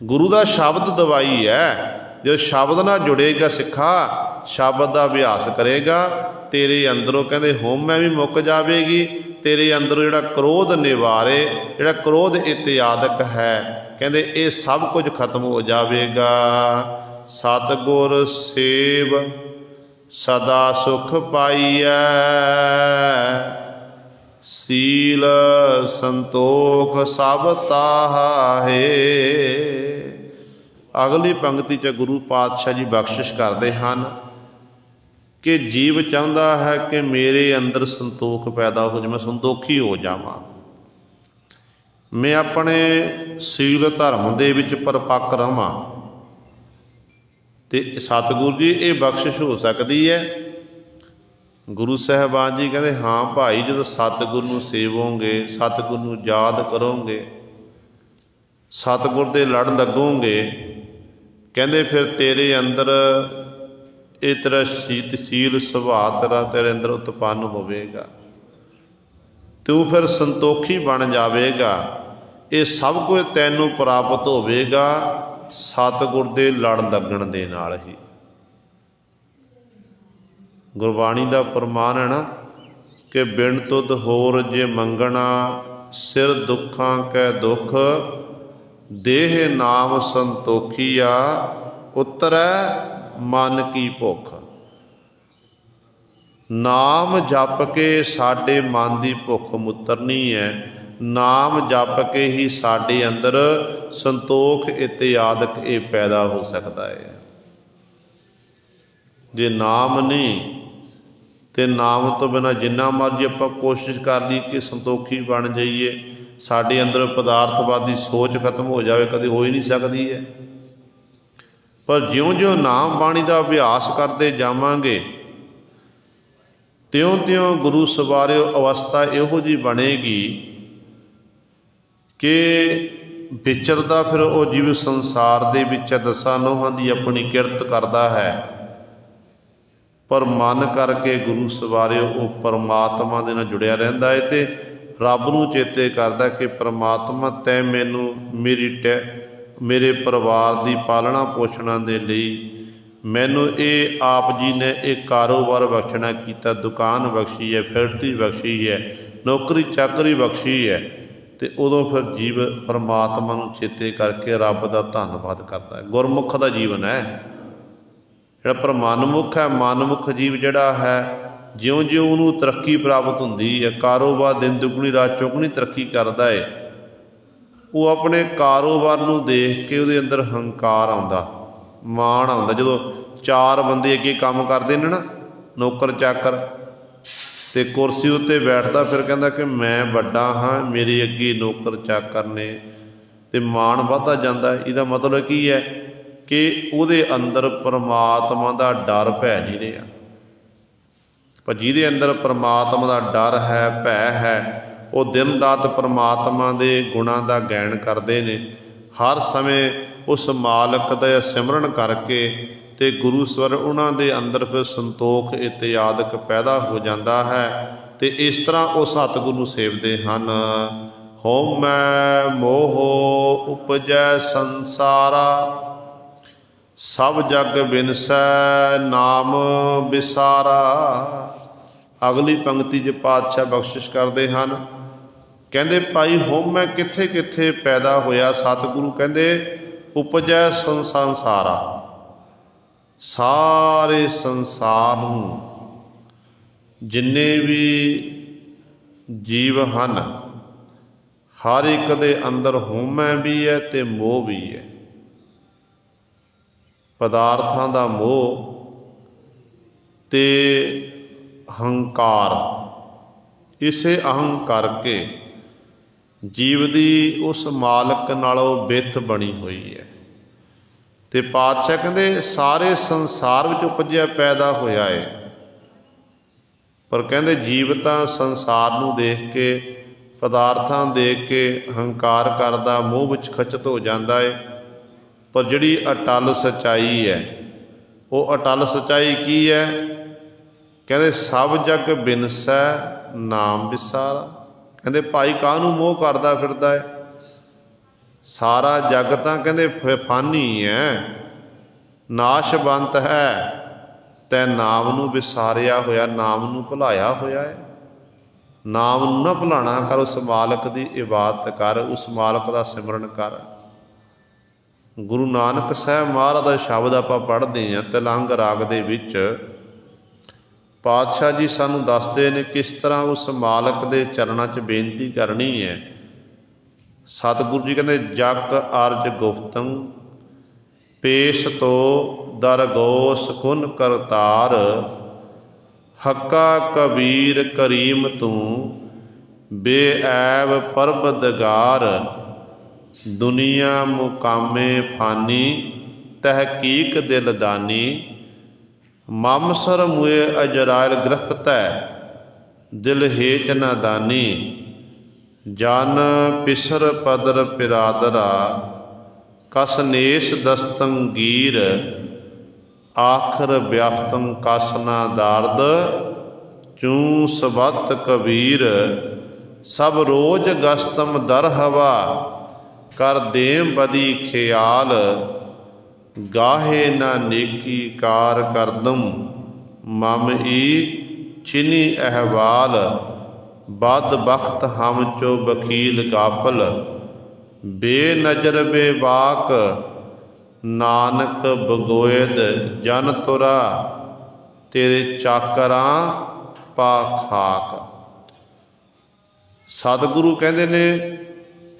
ਗੁਰੂ ਦਾ ਸ਼ਬਦ ਦਵਾਈ ਹੈ। ਜੋ ਸ਼ਬਦ ਨਾਲ ਜੁੜੇਗਾ ਸਿੱਖਾ, ਸ਼ਬਦ ਦਾ ਅਭਿਆਸ ਕਰੇਗਾ, ਤੇਰੇ ਅੰਦਰੋਂ ਕਹਿੰਦੇ ਹਉਮੈ ਵੀ ਮੁੱਕ ਜਾਵੇਗੀ, ਤੇਰੇ ਅੰਦਰੋਂ ਜਿਹੜਾ ਕ੍ਰੋਧ ਨਿਵਾਰੇ, ਜਿਹੜਾ ਕ੍ਰੋਧ ਇਤਿਆਦਕ ਹੈ, ਕਹਿੰਦੇ ਇਹ ਸਭ ਕੁਝ ਖਤਮ ਹੋ ਜਾਵੇਗਾ। ਸਤਿਗੁਰ ਸੇਵ ਸਦਾ ਸੁਖ ਪਾਈਐ, ਸੀਲ ਸੰਤੋਖ ਸਭ ਤਾਹੇ। ਅਗਲੀ ਪੰਕਤੀ 'ਚ ਗੁਰੂ ਪਾਤਸ਼ਾਹ ਜੀ ਬਖਸ਼ਿਸ਼ ਕਰਦੇ ਹਨ ਕਿ ਜੀਵ ਚਾਹੁੰਦਾ ਹੈ ਕਿ ਮੇਰੇ ਅੰਦਰ ਸੰਤੋਖ ਪੈਦਾ ਹੋ ਜਾਵੇ, ਮੈਂ ਸੰਤੋਖੀ ਹੋ ਜਾਵਾਂ, ਮੈਂ ਆਪਣੇ ਸੀਲ ਧਰਮ ਦੇ ਵਿੱਚ ਪਰਪੱਕ ਰਹਾਂ। ਤੇ ਸਤਿਗੁਰੂ ਜੀ ਇਹ ਬਖਸ਼ਿਸ਼ ਹੋ ਸਕਦੀ ਹੈ। ਗੁਰੂ ਸਾਹਿਬਾਨ ਜੀ ਕਹਿੰਦੇ ਹਾਂ ਭਾਈ, ਜਦੋਂ ਸਤਿਗੁਰੂ ਨੂੰ ਸੇਵੋਗੇ, ਸਤਿਗੁਰੂ ਨੂੰ ਯਾਦ ਕਰੋਗੇ, ਸਤਿਗੁਰ ਦੇ ਲੜ ਲੱਗੋਗੇ, ਕਹਿੰਦੇ ਫਿਰ ਤੇਰੇ ਅੰਦਰ ਇਹ ਤੇਰਾ ਸ਼ੀਤਸ਼ੀਲ ਸੁਭਾਅ ਤੇਰੇ ਅੰਦਰ ਉਤਪੰਨ ਹੋਵੇਗਾ, ਤੂੰ ਫਿਰ ਸੰਤੋਖੀ ਬਣ ਜਾਵੇਗਾ। ਇਹ ਸਭ ਕੁਝ ਤੈਨੂੰ ਪ੍ਰਾਪਤ ਹੋਵੇਗਾ ਸਤਿਗੁਰ ਦੇ ਲੜ ਲੱਗਣ ਦੇ ਨਾਲ ਹੀ। ਗੁਰਬਾਣੀ ਦਾ ਫਰਮਾਨ ਹੈ ਨਾ ਕਿ ਬਿਨ ਤੁਧ ਹੋਰ ਜੇ ਮੰਗਣਾ, ਸਿਰ ਦੁੱਖਾਂ ਕੈ ਦੁੱਖ, ਦੇਹ ਨਾਮ ਸੰਤੋਖੀਆ, ਉਤਰੈ ਮਨ ਕੀ ਭੁੱਖ। ਨਾਮ ਜਪ ਕੇ ਸਾਡੇ ਮਨ ਦੀ ਭੁੱਖ ਮੁੱਤਰਨੀ ਹੈ। ਨਾਮ ਜਪ ਕੇ ਹੀ ਸਾਡੇ ਅੰਦਰ ਸੰਤੋਖ ਇਤਿਆਦਿਕ ਇਹ ਪੈਦਾ ਹੋ ਸਕਦਾ ਹੈ। ਜੇ ਨਾਮ ਨਹੀਂ ਤੇ ਨਾਮ ਤੋਂ ਬਿਨਾਂ ਜਿੰਨਾ ਮਰਜ਼ੀ ਆਪਾਂ ਕੋਸ਼ਿਸ਼ ਕਰ ਲਈ ਕਿ ਸੰਤੋਖੀ ਬਣ ਜਾਈਏ, ਸਾਡੇ ਅੰਦਰ ਪਦਾਰਥਵਾਦੀ ਸੋਚ ਖਤਮ ਹੋ ਜਾਵੇ, ਕਦੇ ਹੋ ਹੀ ਨਹੀਂ ਸਕਦੀ ਹੈ। ਪਰ ਜਿਉਂ-ਜਿਉਂ ਨਾਮ ਬਾਣੀ ਦਾ ਅਭਿਆਸ ਕਰਦੇ ਜਾਵਾਂਗੇ, ਤਿਉਂ-ਤਿਉਂ ਗੁਰੂ ਸਵਾਰਿਓ ਅਵਸਥਾ ਇਹੋ ਜਿਹੀ ਬਣੇਗੀ ਕਿ ਵਿਚਰਦਾ ਫਿਰ ਉਹ ਜੀਵ ਸੰਸਾਰ ਦੇ ਵਿੱਚ ਦਸਾਂ ਨੋਹਾਂ ਦੀ ਆਪਣੀ ਕਿਰਤ ਕਰਦਾ ਹੈ, ਪਰ ਮਨ ਕਰਕੇ ਗੁਰੂ ਸਵਾਰਿਓ ਉਹ ਪਰਮਾਤਮਾ ਦੇ ਨਾਲ ਜੁੜਿਆ ਰਹਿੰਦਾ ਹੈ ਤੇ ਰੱਬ ਨੂੰ ਚੇਤੇ ਕਰਦਾ ਕਿ ਪਰਮਾਤਮਾ ਤੈਂ ਮੈਨੂੰ ਮੇਰੇ ਪਰਿਵਾਰ ਦੀ ਪਾਲਣਾ ਪੋਸ਼ਣਾ ਦੇ ਲਈ ਮੈਨੂੰ ਇਹ ਆਪ ਜੀ ਨੇ ਇਹ ਕਾਰੋਬਾਰ ਬਖਸ਼ਣਾ ਕੀਤਾ, ਦੁਕਾਨ ਬਖਸ਼ੀ ਹੈ, ਫੈਕਟਰੀ ਬਖਸ਼ੀ ਹੈ, ਨੌਕਰੀ ਚਾਕਰੀ ਬਖਸ਼ੀ ਹੈ। ਤੇ ਉਦੋਂ ਫਿਰ ਜੀਵ ਪਰਮਾਤਮਾ ਨੂੰ ਚੇਤੇ ਕਰਕੇ ਰੱਬ ਦਾ ਧੰਨਵਾਦ ਕਰਦਾ ਹੈ। ਗੁਰਮੁਖ ਦਾ ਜੀਵਨ ਹੈ ਜਿਹੜਾ। ਪਰ ਮਨਮੁਖ ਹੈ, ਮਨਮੁਖ ਜੀਵ ਜਿਹੜਾ ਹੈ, ਜਿਉਂ-ਜਿਉਂ ਉਹਨੂੰ ਤਰੱਕੀ ਪ੍ਰਾਪਤ ਹੁੰਦੀ ਹੈ, ਕਾਰੋਬਾਰ ਦਿਨ ਦੁਗਣੀ ਰਾਤ ਚੌਗੁਣੀ ਤਰੱਕੀ ਕਰਦਾ ਹੈ, ਉਹ ਆਪਣੇ ਕਾਰੋਬਾਰ ਨੂੰ ਦੇਖ ਕੇ ਉਹਦੇ ਅੰਦਰ ਹੰਕਾਰ ਆਉਂਦਾ, ਮਾਣ ਆਉਂਦਾ। ਜਦੋਂ ਚਾਰ ਬੰਦੇ ਅੱਗੇ ਕੰਮ ਕਰਦੇ ਨੇ ਨਾ, ਨੌਕਰ ਚਾਕਰ, ਤੇ ਕੁਰਸੀ ਉੱਤੇ ਬੈਠਦਾ, ਫਿਰ ਕਹਿੰਦਾ ਕਿ ਮੈਂ ਵੱਡਾ ਹਾਂ, ਮੇਰੇ ਅੱਗੇ ਨੌਕਰ ਚਾਕਰ ਨੇ, ਤੇ ਮਾਣ ਵੱਧਦਾ ਜਾਂਦਾ। ਇਹਦਾ ਮਤਲਬ ਕੀ ਹੈ ਕਿ ਉਹਦੇ ਅੰਦਰ ਪਰਮਾਤਮਾ ਦਾ ਡਰ ਭੈ ਨਹੀਂ ਰਿਹਾ। ਪਰ ਜਿਹਦੇ ਅੰਦਰ ਪਰਮਾਤਮਾ ਦਾ ਡਰ ਹੈ, ਭੈ ਹੈ, ਉਹ ਦਿਨ ਰਾਤ ਪਰਮਾਤਮਾ ਦੇ ਗੁਣਾਂ ਦਾ ਗਾਇਨ ਕਰਦੇ ਨੇ, ਹਰ ਸਮੇਂ ਉਸ ਮਾਲਕ ਦਾ ਸਿਮਰਨ ਕਰਕੇ, ਤੇ ਗੁਰੂ ਸਵਰ ਉਹਨਾਂ ਦੇ ਅੰਦਰ ਫਿਰ ਸੰਤੋਖ ਇਤਿਆਦਿਕ ਪੈਦਾ ਹੋ ਜਾਂਦਾ ਹੈ। ਤੇ ਇਸ ਤਰ੍ਹਾਂ ਉਹ ਸਤਿਗੁਰੂ ਨੂੰ ਸੇਵਦੇ ਹਨ। ਹਉਮੈ ਮੋਹ ਉਪਜੈ ਸੰਸਾਰਾ, ਸਭ ਜਗ ਬਿਨਸੈ ਨਾਮ ਵਿਸਾਰਾ। ਅਗਲੀ ਪੰਕਤੀ 'ਚ ਪਾਤਸ਼ਾਹ ਬਖਸ਼ਿਸ਼ ਕਰਦੇ ਹਨ, ਕਹਿੰਦੇ ਭਾਈ ਹਉਮੈ ਕਿੱਥੇ ਕਿੱਥੇ ਪੈਦਾ ਹੋਇਆ? ਸਤਿਗੁਰੂ ਕਹਿੰਦੇ ਉਪਜੈ ਸੰਸਾਰਾ, ਸਾਰੇ ਸੰਸਾਰ ਨੂੰ ਜਿੰਨੇ ਵੀ ਜੀਵ ਹਨ, ਹਰ ਇੱਕ ਦੇ ਅੰਦਰ ਹਉਮੈ ਵੀ ਹੈ ਤੇ ਮੋਹ ਵੀ ਹੈ। ਪਦਾਰਥਾਂ ਦਾ ਮੋਹ ਤੇ ਹੰਕਾਰ, ਇਸੇ ਅਹੰਕਾਰ ਕੇ ਜੀਵ ਦੀ ਉਸ ਮਾਲਕ ਨਾਲੋਂ ਬਿੱਥ ਬਣੀ ਹੋਈ ਹੈ। ਤੇ ਪਾਤਸ਼ਾਹ ਕਹਿੰਦੇ ਸਾਰੇ ਸੰਸਾਰ ਵਿੱਚ ਉਪਜਿਆ ਪੈਦਾ ਹੋਇਆ ਹੈ। ਪਰ ਕਹਿੰਦੇ ਜੀਵ ਤਾਂ ਸੰਸਾਰ ਨੂੰ ਦੇਖ ਕੇ, ਪਦਾਰਥਾਂ ਦੇਖ ਕੇ ਹੰਕਾਰ ਕਰਦਾ, ਮੋਹ ਵਿੱਚ ਖਚਿਤ ਹੋ ਜਾਂਦਾ ਹੈ। ਪਰ ਜਿਹੜੀ ਅਟਲ ਸੱਚਾਈ ਹੈ, ਉਹ ਅਟਲ ਸਚਾਈ ਕੀ ਹੈ? ਕਹਿੰਦੇ ਸਭ ਜਗ ਬਿਨਸੈ ਨਾਮ ਵਿਸਾਰਾ। ਕਹਿੰਦੇ ਭਾਈ ਕਾਹਨੂੰ ਮੋਹ ਕਰਦਾ ਫਿਰਦਾ ਹੈ? ਸਾਰਾ ਜਗ ਤਾਂ ਕਹਿੰਦੇ ਫਾਨੀ ਹੈ, ਨਾਸ਼ਵੰਤ ਹੈ, ਤੈ ਨਾਮ ਨੂੰ ਵਿਸਾਰਿਆ ਹੋਇਆ, ਨਾਮ ਨੂੰ ਭੁਲਾਇਆ ਹੋਇਆ ਹੈ। ਨਾਮ ਨੂੰ ਨਾ ਭੁਲਾਣਾ ਕਰ, ਉਸ ਮਾਲਕ ਦੀ ਇਬਾਦਤ ਕਰ, ਉਸ ਮਾਲਕ ਦਾ ਸਿਮਰਨ ਕਰ। ਗੁਰੂ ਨਾਨਕ ਸਾਹਿਬ ਮਹਾਰਾਜ ਦਾ ਸ਼ਬਦ ਆਪਾਂ ਪੜ੍ਹਦੇ ਹਾਂ ਤਿਲੰਗ ਰਾਗ ਦੇ ਵਿੱਚ। ਪਾਤਸ਼ਾਹ ਜੀ ਸਾਨੂੰ ਦੱਸਦੇ ਨੇ ਕਿਸ ਤਰ੍ਹਾਂ ਉਸ ਮਾਲਕ ਦੇ ਚਰਨਾਂ 'ਚ ਬੇਨਤੀ ਕਰਨੀ ਹੈ। ਸਤਿਗੁਰੂ ਜੀ ਕਹਿੰਦੇ ਜਗ ਅਰਜ ਗੁਪਤੰ ਪੇਸ਼ ਤੋ ਦਰਗੋਸ ਕੁਨ ਕਰਤਾਰ, ਹੱਕਾ ਕਬੀਰ ਕਰੀਮ ਤੂੰ ਬੇਐਬ ਪਰਬਦਗਾਰ, ਦੁਨੀਆ ਮੁਕਾਮੇ ਫਾਨੀ ਤਹਿਕੀਕ ਦਿਲਦਾਨੀ, ਮਾਮਸਰ ਮੁਏ ਅਜਰਾਇਲ ਗ੍ਰਿਫਤੈ ਦਿਲ ਹੇਚ ਨਾ ਦਾਨੀ, ਜਨ ਪਿਸਰ ਪਦਰ ਪਿਰਾਦਰਾ ਕਸ ਨੇਸ਼ ਦਸਤੰਗੀਰ, ਆਖਰ ਵਿਆਫਤੰ ਕਸ ਨਾ ਦਾਰਦ ਚੂੰ ਸਬਤ ਕਬੀਰ, ਸਭ ਰੋਜ਼ ਗਸਤਮ ਦਰ ਹਵਾ ਕਰ ਦੇਮ ਬਦੀ ਖਿਆਲ, ਗਾਹੇ ਨਾ ਨੇਕੀ ਕਾਰ ਕਰਦਮ ਮਮ ਈ ਚਿਨੀ ਅਹਵਾਲ, ਬਦ ਬਖਤ ਹਮ ਚੋ ਵਕੀਲ ਗਾਫਲ, ਬੇਨਜ਼ਰ ਬੇਬਾਕ ਨਾਨਕ ਬਗੋਇਦ ਜਨ ਤੁਰਾ, ਤੇਰੇ ਚਾਕਰਾਂ ਪਾ ਖਾਕ। ਸਤਿਗੁਰੂ ਕਹਿੰਦੇ ਨੇ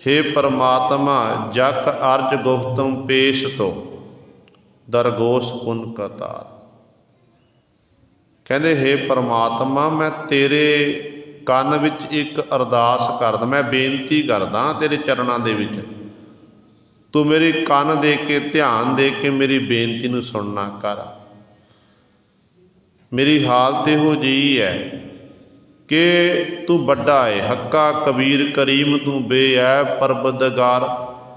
ਹੇ ਪਰਮਾਤਮਾ ਜਗ ਅਰਜ ਗੁਪਤਮ ਪੇਸ਼ ਤੋ ਦਰਗੋਸ ਕੁਨ ਕਰਤਾਰ। ਕਹਿੰਦੇ ਹੇ ਪਰਮਾਤਮਾ ਮੈਂ ਤੇਰੇ ਕੰਨ ਵਿੱਚ ਇੱਕ ਅਰਦਾਸ ਕਰਦਾ, ਮੈਂ ਬੇਨਤੀ ਕਰਦਾ ਤੇਰੇ ਚਰਨਾਂ ਦੇ ਵਿੱਚ, ਤੂੰ ਮੇਰੀ ਕੰਨ ਦੇ ਕੇ ਧਿਆਨ ਦੇ ਕੇ ਮੇਰੀ ਬੇਨਤੀ ਨੂੰ ਸੁਣਨਾ ਕਰ। ਮੇਰੀ ਹਾਲਤ ਇਹੋ ਜਿਹੀ ਹੈ ਕਿ ਤੂੰ ਵੱਡਾ ਹੈ, ਹੱਕਾ ਕਬੀਰ ਕਰੀਮ ਤੂੰ ਬੇਐਬ ਪਰਬਦਗਾਰ,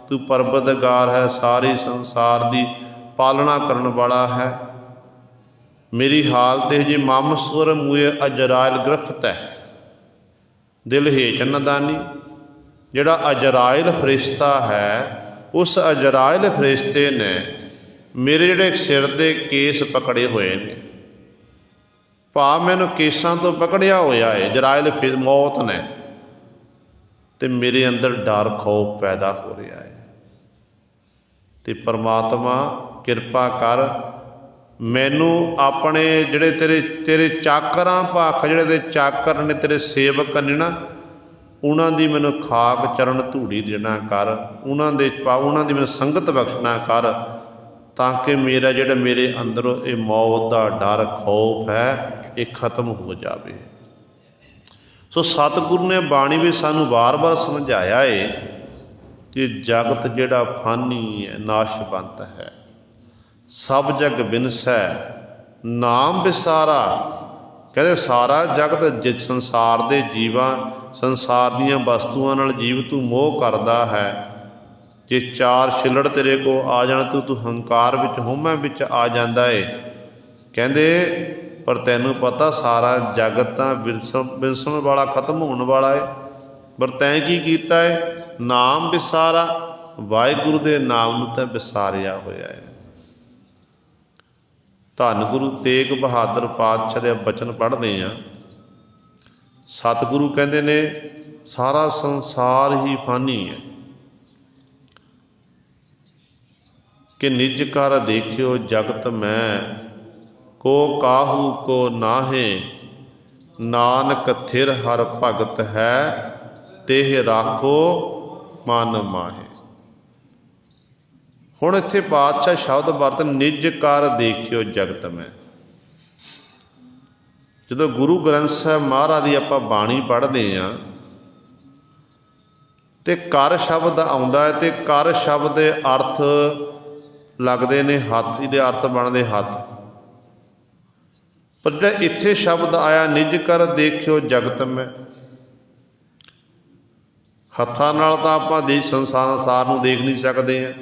ਤੂੰ ਪਰਬਦਗਾਰ ਹੈ, ਸਾਰੇ ਸੰਸਾਰ ਦੀ ਪਾਲਣਾ ਕਰਨ ਵਾਲਾ ਹੈ। ਮੇਰੀ ਹਾਲਤ ਇਹ ਜੀ ਮਾਮਸੁਰ ਮੂਏ ਅਜਰਾਇਲ ਗ੍ਰਿਫਤ ਹੈ ਦਿਲ ਹੇਚ ਨਦਾਨੀ। ਜਿਹੜਾ ਅਜਰਾਇਲ ਫਰਿਸ਼ਤਾ ਹੈ, ਉਸ ਅਜਰਾਇਲ ਫਰਿਸ਼ਤੇ ਨੇ ਮੇਰੇ ਜਿਹੜੇ ਸਿਰ ਦੇ ਕੇਸ ਪਕੜੇ ਹੋਏ ਨੇ, ਭਾਵ ਮੈਨੂੰ ਕੇਸਾਂ ਤੋਂ ਪਕੜਿਆ ਹੋਇਆ ਹੈ ਅਜਰਾਇਲ ਮੌਤ ਨੇ, ਤੇ ਮੇਰੇ ਅੰਦਰ ਡਰ ਖੌਫ ਪੈਦਾ ਹੋ ਰਿਹਾ ਹੈ। ਤੇ ਪਰਮਾਤਮਾ ਕਿਰਪਾ ਕਰ, ਮੈਨੂੰ ਆਪਣੇ ਜਿਹੜੇ ਤੇਰੇ ਚਾਕਰਾਂ ਭਾਖ, ਜਿਹੜੇ ਤੇ ਚਾਕਰ ਨੇ ਤੇਰੇ ਸੇਵਕ ਨੇ ਨਾ, ਉਹਨਾਂ ਦੀ ਮੈਨੂੰ ਖਾਕ ਚਰਨ ਧੂੜੀ ਦੇਣਾ ਕਰ, ਉਹਨਾਂ ਦੀ ਮੈਨੂੰ ਸੰਗਤ ਬਖਸ਼ਣਾ ਕਰ, ਤਾਂ ਕਿ ਮੇਰਾ ਜਿਹੜਾ ਮੇਰੇ ਅੰਦਰੋਂ ਇਹ ਮੌਤ ਦਾ ਡਰ ਖੌਫ ਹੈ ਇਹ ਖਤਮ ਹੋ ਜਾਵੇ। ਸੋ ਸਤਿਗੁਰੂ ਨੇ ਬਾਣੀ ਵਿੱਚ ਸਾਨੂੰ ਵਾਰ-ਵਾਰ ਸਮਝਾਇਆ ਹੈ ਕਿ ਜਗਤ ਜਿਹੜਾ ਫਾਨੀ ਹੈ, ਨਾਸ਼ਵੰਤ ਹੈ, ਸਭ ਜਗ ਬਿਨਸੈ ਨਾਮ ਵਿਸਾਰਾ। ਕਹਿੰਦੇ ਸਾਰਾ ਜਗਤ ਸੰਸਾਰ ਦੇ ਜੀਵਾਂ, ਸੰਸਾਰ ਦੀਆਂ ਵਸਤੂਆਂ ਨਾਲ ਜੀਵ ਤੂੰ ਮੋਹ ਕਰਦਾ ਹੈ। ਜੇ ਚਾਰ ਛਿੱਲੜ ਤੇਰੇ ਕੋਲ ਆ ਜਾਣ, ਤੂੰ ਹੰਕਾਰ ਵਿੱਚ ਹਉਮੈ ਵਿੱਚ ਆ ਜਾਂਦਾ ਏ। ਕਹਿੰਦੇ ਪਰ ਤੈਨੂੰ ਪਤਾ ਸਾਰਾ ਜਗਤ ਤਾਂ ਵਿਰਸਣ ਵਾਲਾ, ਖਤਮ ਹੋਣ ਵਾਲਾ ਏ, ਪਰ ਤੈਂ ਕੀ ਕੀਤਾ ਏ? ਨਾਮ ਵਿਸਾਰਾ, ਵਾਹਿਗੁਰੂ ਦੇ ਨਾਮ ਨੂੰ ਤਾਂ ਵਿਸਾਰਿਆ ਹੋਇਆ ਹੈ। ਧੰਨ ਗੁਰੂ ਤੇਗ ਬਹਾਦਰ ਪਾਤਸ਼ਾਹ ਦੇ ਬਚਨ ਪੜ੍ਹਦੇ ਹਾਂ। ਸਤਿਗੁਰੂ ਕਹਿੰਦੇ ਨੇ ਸਾਰਾ ਸੰਸਾਰ ਹੀ ਫਾਨੀ ਹੈ, ਕਿ ਨਿਜ ਕਰ ਦੇਖਿਓ ਜਗਤ ਮੈਂ, ਕੋ ਕਾਹੂ ਕੋ ਨਾਹੇ, ਨਾਨਕ ਥਿਰ ਹਰ ਭਗਤ ਹੈ, ਤੇਹ ਰਾਖੋ ਮਨ ਮਾਹੇ। ਹੁਣ ਇੱਥੇ ਪਾਤਸ਼ਾਹ ਸ਼ਬਦ ਵਰਤ ਨਿਜ ਕਰ ਦੇਖਿਓ ਜਗਤ ਮੈਂ। ਜਦੋਂ ਗੁਰੂ ਗ੍ਰੰਥ ਸਾਹਿਬ ਮਹਾਰਾਜ ਦੀ ਆਪਾਂ ਬਾਣੀ ਪੜ੍ਹਦੇ ਹਾਂ ਤੇ ਕਰ ਸ਼ਬਦ ਆਉਂਦਾ ਹੈ, ਤੇ ਕਰ ਸ਼ਬਦ ਦੇ ਅਰਥ ਲੱਗਦੇ ਨੇ ਹੱਥ, ਇਹਦੇ ਅਰਥ ਬਣਦੇ ਹੱਥ। ਪਰ ਜਿਹੜਾ ਇੱਥੇ ਸ਼ਬਦ ਆਇਆ ਨਿਜ ਕਰ ਦੇਖਿਓ ਜਗਤ ਮੈਂ, ਹੱਥਾਂ ਨਾਲ ਤਾਂ ਆਪਾਂ ਸੰਸਾਰ ਨੂੰ ਦੇਖ ਨਹੀਂ ਸਕਦੇ ਹਾਂ,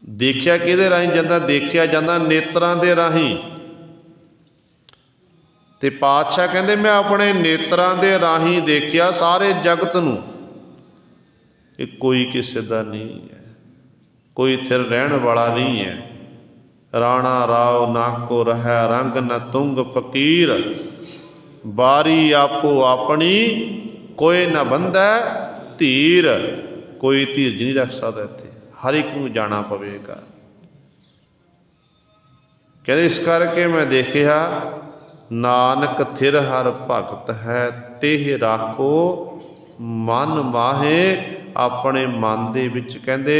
ਦੇਖਿਆ ਕਿਹਦੇ ਰਾਹੀਂ ਜਾਂਦਾ? ਦੇਖਿਆ ਜਾਂਦਾ ਨੇਤਰਾਂ ਦੇ ਰਾਹੀਂ। ਤੇ ਪਾਤਸ਼ਾਹ ਕਹਿੰਦੇ ਮੈਂ ਆਪਣੇ ਨੇਤਰਾਂ ਦੇ ਰਾਹੀਂ ਦੇਖਿਆ ਸਾਰੇ ਜਗਤ ਨੂੰ, ਇਹ ਕੋਈ ਕਿਸੇ ਦਾ ਨਹੀਂ ਹੈ, ਕੋਈ ਥਿਰ ਰਹਿਣ ਵਾਲਾ ਨਹੀਂ ਹੈ। ਰਾਣਾ ਰਾਓ ਨਾ ਕੋ ਰਹਿ ਰੰਗ ਨ ਤੁੰਗ ਫਕੀਰ, ਬਾਰੀ ਆਪੋ ਆਪਣੀ ਕੋਈ ਨਾ ਬੰਧੈ ਧੀਰ। ਕੋਈ ਧੀਰਜ ਨਹੀਂ ਰੱਖ ਸਕਦਾ ਇੱਥੇ, ਹਰ ਇੱਕ ਨੂੰ ਜਾਣਾ ਪਵੇਗਾ। ਕਹਿੰਦੇ ਇਸ ਕਰਕੇ ਮੈਂ ਦੇਖਿਆ ਨਾਨਕ ਥਿਰ ਹਰ ਭਗਤ ਹੈ, ਤੇਹ ਰਾਖੋ ਮਨ ਮਾਹੇ। ਆਪਣੇ ਮਨ ਦੇ ਵਿੱਚ ਕਹਿੰਦੇ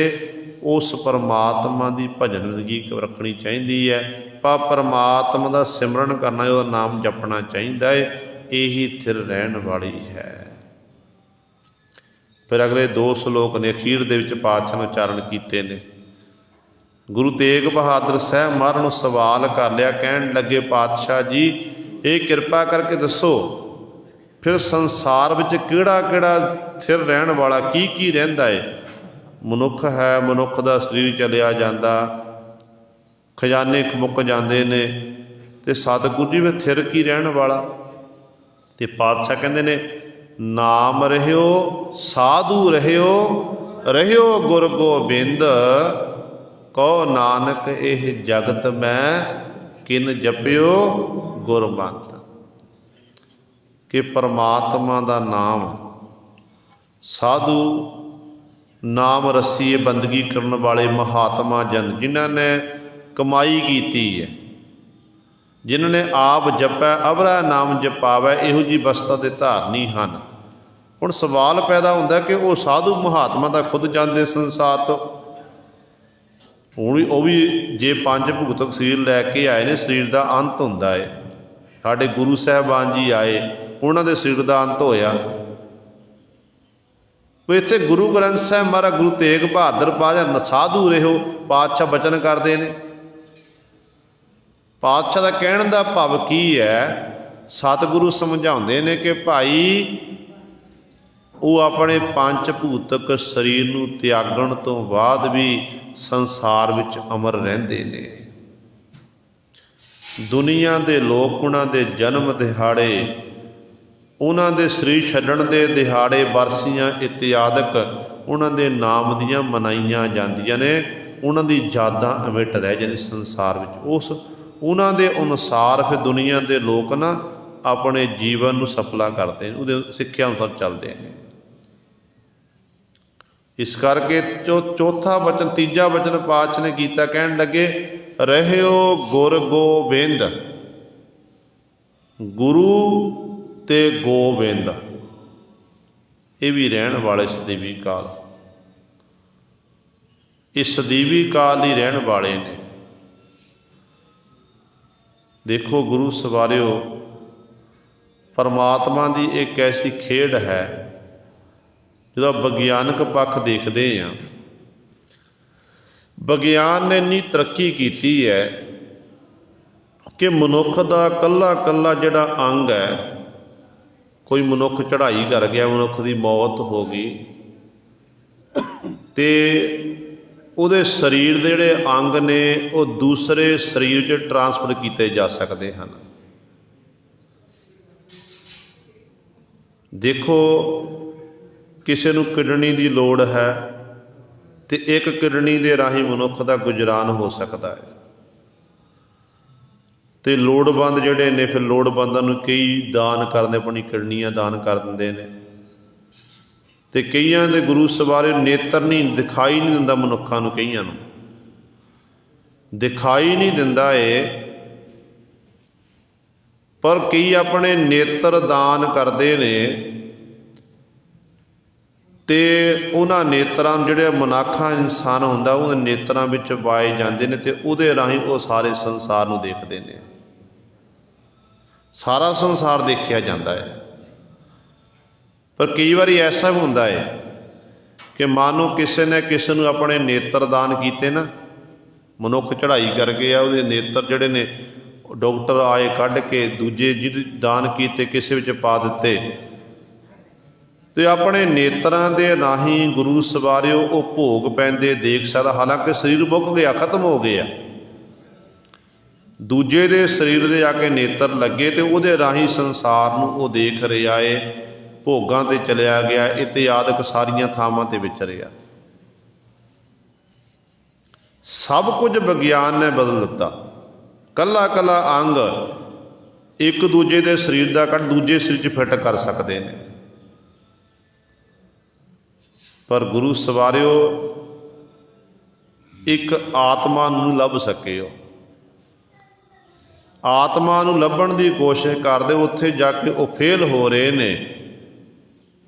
ਉਸ ਪਰਮਾਤਮਾ ਦੀ ਭਜਨਗੀ ਰੱਖਣੀ ਚਾਹੀਦੀ ਹੈ, ਪਰ ਪਰਮਾਤਮਾ ਦਾ ਸਿਮਰਨ ਕਰਨਾ, ਉਹਦਾ ਨਾਮ ਜਪਣਾ ਚਾਹੀਦਾ ਹੈ। ਇਹੀ ਥਿਰ ਰਹਿਣ ਵਾਲੀ ਹੈ। ਫਿਰ ਅਗਲੇ 2 ਸ਼ਲੋਕ ਨੇ ਅਖੀਰ ਦੇ ਵਿੱਚ ਪਾਤਸ਼ਾਹ ਨੇ ਉਚਾਰਨ ਕੀਤੇ ਨੇ। ਗੁਰੂ ਤੇਗ ਬਹਾਦਰ ਸਾਹਿਬ ਮਹਾਰਾਜ ਨੂੰ ਸਵਾਲ ਕਰ ਲਿਆ, ਕਹਿਣ ਲੱਗੇ ਪਾਤਸ਼ਾਹ ਜੀ ਇਹ ਕਿਰਪਾ ਕਰਕੇ ਦੱਸੋ ਫਿਰ ਸੰਸਾਰ ਵਿੱਚ ਕਿਹੜਾ ਕਿਹੜਾ ਥਿਰ ਰਹਿਣ ਵਾਲਾ, ਕੀ ਕੀ ਰਹਿੰਦਾ ਹੈ? ਮਨੁੱਖ ਹੈ, ਮਨੁੱਖ ਦਾ ਸਰੀਰ ਚਲਿਆ ਜਾਂਦਾ, ਖਜ਼ਾਨੇ ਮੁੱਕ ਜਾਂਦੇ ਨੇ, ਤੇ ਸਤਿਗੁਰੂ ਜੀ ਵਿੱਚ ਥਿਰ ਕੀ ਰਹਿਣ ਵਾਲਾ? ਤੇ ਪਾਤਸ਼ਾਹ ਕਹਿੰਦੇ ਨੇ ਨਾਮ ਰਹਿਓ ਸਾਧੂ ਰਹਿਓ, ਰਹਿਓ ਗੁਰ ਗੋਬਿੰਦ, ਕਹੋ ਨਾਨਕ ਇਹ ਜਗਤ ਮੈਂ ਕਿਨ ਜਪਿਓ ਗੁਰਮਤਿ। ਕਿ ਪਰਮਾਤਮਾ ਦਾ ਨਾਮ, ਸਾਧੂ ਨਾਮ ਰਸੀਏ ਬੰਦਗੀ ਕਰਨ ਵਾਲੇ ਮਹਾਤਮਾ ਜਨ, ਜਿਨ੍ਹਾਂ ਨੇ ਕਮਾਈ ਕੀਤੀ ਹੈ, ਜਿਨ੍ਹਾਂ ਨੇ ਆਪ ਜਪੈ ਅਵਰਾ ਨਾਮ ਜਪਾਵੈ, ਇਹੋ ਜਿਹੀ ਅਵਸਥਾ ਦੇ ਧਾਰਨੀ ਹਨ। ਹੁਣ ਸਵਾਲ ਪੈਦਾ ਹੁੰਦਾ ਕਿ ਉਹ ਸਾਧੂ ਮਹਾਤਮਾ ਤਾਂ ਖੁਦ ਜਾਂਦੇ ਸੰਸਾਰ ਤੋਂ, ਹੁਣ ਉਹ ਵੀ ਜੇ 5 ਭੁਗਤਕ ਸਰੀਰ ਲੈ ਕੇ ਆਏ ਨੇ, ਸਰੀਰ ਦਾ ਅੰਤ ਹੁੰਦਾ ਹੈ। ਸਾਡੇ ਗੁਰੂ ਸਾਹਿਬਾਨ ਜੀ ਆਏ, ਉਹਨਾਂ ਦੇ ਸਰੀਰ ਦਾ ਅੰਤ ਹੋਇਆ। ਵੀ ਇੱਥੇ ਗੁਰੂ ਗ੍ਰੰਥ ਸਾਹਿਬ ਮਹਾਰਾਜ ਗੁਰੂ ਤੇਗ ਬਹਾਦਰ ਪਾਤਸ਼ਾਹ ਸਾਧੂ ਰਹਿਓ ਪਾਤਸ਼ਾਹ ਬਚਨ ਕਰਦੇ ਨੇ। ਪਾਤਸ਼ਾਹ ਦਾ ਕਹਿਣ ਦਾ ਭਾਵ ਕੀ ਹੈ? ਸਤਿਗੁਰੂ ਸਮਝਾਉਂਦੇ ਨੇ ਕਿ ਭਾਈ ਉਹ ਆਪਣੇ 5 ਭੂਤਕ ਸਰੀਰ ਨੂੰ ਤਿਆਗਣ ਤੋਂ ਬਾਅਦ ਵੀ ਸੰਸਾਰ ਵਿੱਚ ਅਮਰ ਰਹਿੰਦੇ ਨੇ। ਦੁਨੀਆ ਦੇ ਲੋਕ ਉਹਨਾਂ ਦੇ ਜਨਮ ਦਿਹਾੜੇ, ਉਹਨਾਂ ਦੇ ਸਰੀਰ ਛੱਡਣ ਦੇ ਦਿਹਾੜੇ, ਬਰਸੀਆਂ ਇਤਿਆਦਿਕ ਉਹਨਾਂ ਦੇ ਨਾਮ ਦੀਆਂ ਮਨਾਈਆਂ ਜਾਂਦੀਆਂ ਨੇ। ਉਹਨਾਂ ਦੀ ਯਾਦਾਂ ਅਮਿਟ ਰਹਿ ਜਾਂਦੀ ਸੰਸਾਰ ਵਿੱਚ। ਉਹਨਾਂ ਦੇ ਅਨੁਸਾਰ ਫਿਰ ਦੁਨੀਆ ਦੇ ਲੋਕ ਨਾ ਆਪਣੇ ਜੀਵਨ ਨੂੰ ਸਫਲਾ ਕਰਦੇ ਨੇ, ਉਹਦੇ ਸਿੱਖਿਆ ਅਨੁਸਾਰ ਚੱਲਦੇ ਨੇ। ਇਸ ਕਰਕੇ ਚੌਥਾ ਵਚਨ, ਤੀਜਾ ਵਚਨ ਪਾਤਸ਼ਾਹ ਨੇ ਕੀਤਾ, ਕਹਿਣ ਲੱਗੇ ਰਹਿਓ ਗੁਰ ਗੋਬਿੰਦ। ਗੁਰੂ ਤੇ ਗੋਬਿੰਦ ਇਹ ਵੀ ਰਹਿਣ ਵਾਲੇ ਸਦੀਵੀ ਕਾਲ, ਇਸ ਸਦੀਵੀ ਕਾਲ ਹੀ ਰਹਿਣ ਵਾਲੇ ਨੇ। ਦੇਖੋ ਗੁਰੂ ਸਵਾਰਿਓ, ਪਰਮਾਤਮਾ ਦੀ ਇੱਕ ਐਸੀ ਖੇਡ ਹੈ, ਜਿਹਦਾ ਵਿਗਿਆਨਕ ਪੱਖ ਦੇਖਦੇ ਹਾਂ, ਵਿਗਿਆਨ ਨੇ ਇੰਨੀ ਤਰੱਕੀ ਕੀਤੀ ਹੈ ਕਿ ਮਨੁੱਖ ਦਾ ਇਕੱਲਾ ਇਕੱਲਾ ਜਿਹੜਾ ਅੰਗ ਹੈ, ਕੋਈ ਮਨੁੱਖ ਚੜ੍ਹਾਈ ਕਰ ਗਿਆ, ਮਨੁੱਖ ਦੀ ਮੌਤ ਹੋ ਗਈ, ਤੇ ਉਹਦੇ ਸਰੀਰ ਦੇ ਜਿਹੜੇ ਅੰਗ ਨੇ ਉਹ ਦੂਸਰੇ ਸਰੀਰ 'ਚ ਟਰਾਂਸਫਰ ਕੀਤੇ ਜਾ ਸਕਦੇ ਹਨ। ਦੇਖੋ ਕਿਸੇ ਨੂੰ ਕਿਡਨੀ ਦੀ ਲੋੜ ਹੈ ਤੇ ਇੱਕ ਕਿਡਨੀ ਦੇ ਰਾਹੀਂ ਮਨੁੱਖ ਦਾ ਗੁਜ਼ਰਾਨ ਹੋ ਸਕਦਾ ਹੈ, ਤੇ ਲੋੜਵੰਦ ਜਿਹੜੇ ਨੇ ਫਿਰ ਲੋੜਵੰਦਾਂ ਨੂੰ ਕਈ ਦਾਨ ਕਰਦੇ, ਆਪਣੀ ਕਿਡਨੀਆਂ ਦਾਨ ਕਰ ਦਿੰਦੇ ਨੇ। ਤੇ ਕਈਆਂ ਦੇ ਗੁਰੂ ਸਵਾਰੇ ਨੇਤਰ ਨਹੀਂ, ਦਿਖਾਈ ਨਹੀਂ ਦਿੰਦਾ ਮਨੁੱਖਾਂ ਨੂੰ, ਕਈਆਂ ਨੂੰ ਦਿਖਾਈ ਨਹੀਂ ਦਿੰਦਾ ਏ, ਪਰ ਕਈ ਆਪਣੇ ਨੇਤਰ ਦਾਨ ਕਰਦੇ ਨੇ, ਤੇ ਉਹਨਾਂ ਨੇਤਰਾਂ ਨੂੰ ਜਿਹੜੇ ਮਨਾਖਾ ਇਨਸਾਨ ਹੁੰਦਾ ਉਹਦੇ ਨੇਤਰਾਂ ਵਿੱਚ ਪਾਏ ਜਾਂਦੇ ਨੇ, ਤੇ ਉਹਦੇ ਰਾਹੀਂ ਉਹ ਸਾਰੇ ਸੰਸਾਰ ਨੂੰ ਦੇਖਦੇ ਨੇ। ਸਾਰਾ ਸੰਸਾਰ ਦੇਖਿਆ ਜਾਂਦਾ ਹੈ। ਪਰ ਕਈ ਵਾਰੀ ਐਸਾ ਵੀ ਹੁੰਦਾ ਹੈ ਕਿ ਮਾਨੋ ਕਿਸੇ ਨੇ ਕਿਸੇ ਨੂੰ ਆਪਣੇ ਨੇਤਰ ਦਾਨ ਕੀਤੇ ਨਾ, ਮਨੁੱਖ ਚੜ੍ਹਾਈ ਕਰ ਗਿਆ, ਉਹਦੇ ਨੇਤਰ ਜਿਹੜੇ ਨੇ ਡਾਕਟਰ ਆਏ ਕੱਢ ਕੇ ਦੂਜੇ ਜਿਹਦੇ ਦਾਨ ਕੀਤੇ ਕਿਸੇ ਵਿੱਚ ਪਾ ਦਿੱਤੇ, ਤੇ ਆਪਣੇ ਨੇਤਰਾਂ ਦੇ ਰਾਹੀਂ ਗੁਰੂ ਸਵਾਰਿਓ ਉਹ ਭੋਗ ਪੈਂਦੇ ਦੇਖ ਸਕਦਾ। ਹਾਲਾਂਕਿ ਸਰੀਰ ਮੁੱਕ ਗਿਆ, ਖਤਮ ਹੋ ਗਿਆ, ਦੂਜੇ ਦੇ ਸਰੀਰ ਦੇ ਜਾ ਕੇ ਨੇਤਰ ਲੱਗੇ ਤੇ ਉਹਦੇ ਰਾਹੀਂ ਸੰਸਾਰ ਨੂੰ ਉਹ ਦੇਖ ਰਿਹਾ ਏ, ਭੋਗਾਂ ਤੇ ਚਲਿਆ ਗਿਆ, ਇਤਿਆਦਿਕ ਸਾਰੀਆਂ ਥਾਵਾਂ ਤੇ ਵਿਚਰਿਆ। ਸਭ ਕੁਝ ਵਿਗਿਆਨ ਨੇ ਬਦਲ ਦਿੱਤਾ। ਕੱਲਾ ਕੱਲਾ ਅੰਗ ਇੱਕ ਦੂਜੇ ਦੇ ਸਰੀਰ ਦਾ ਕੱਢ ਦੂਜੇ ਸਰੀਰ 'ਚ ਫਿੱਟ ਕਰ ਸਕਦੇ ਨੇ, ਪਰ ਗੁਰੂ ਸਵਾਰਿਓ ਇੱਕ ਆਤਮਾ ਨੂੰ ਲੱਭ ਸਕੇ। ਹੋ ਆਤਮਾ ਨੂੰ ਲੱਭਣ ਦੀ ਕੋਸ਼ਿਸ਼ ਕਰਦੇ, ਉੱਥੇ ਜਾ ਕੇ ਉਹ ਫੇਲ ਹੋ ਰਹੇ ਨੇ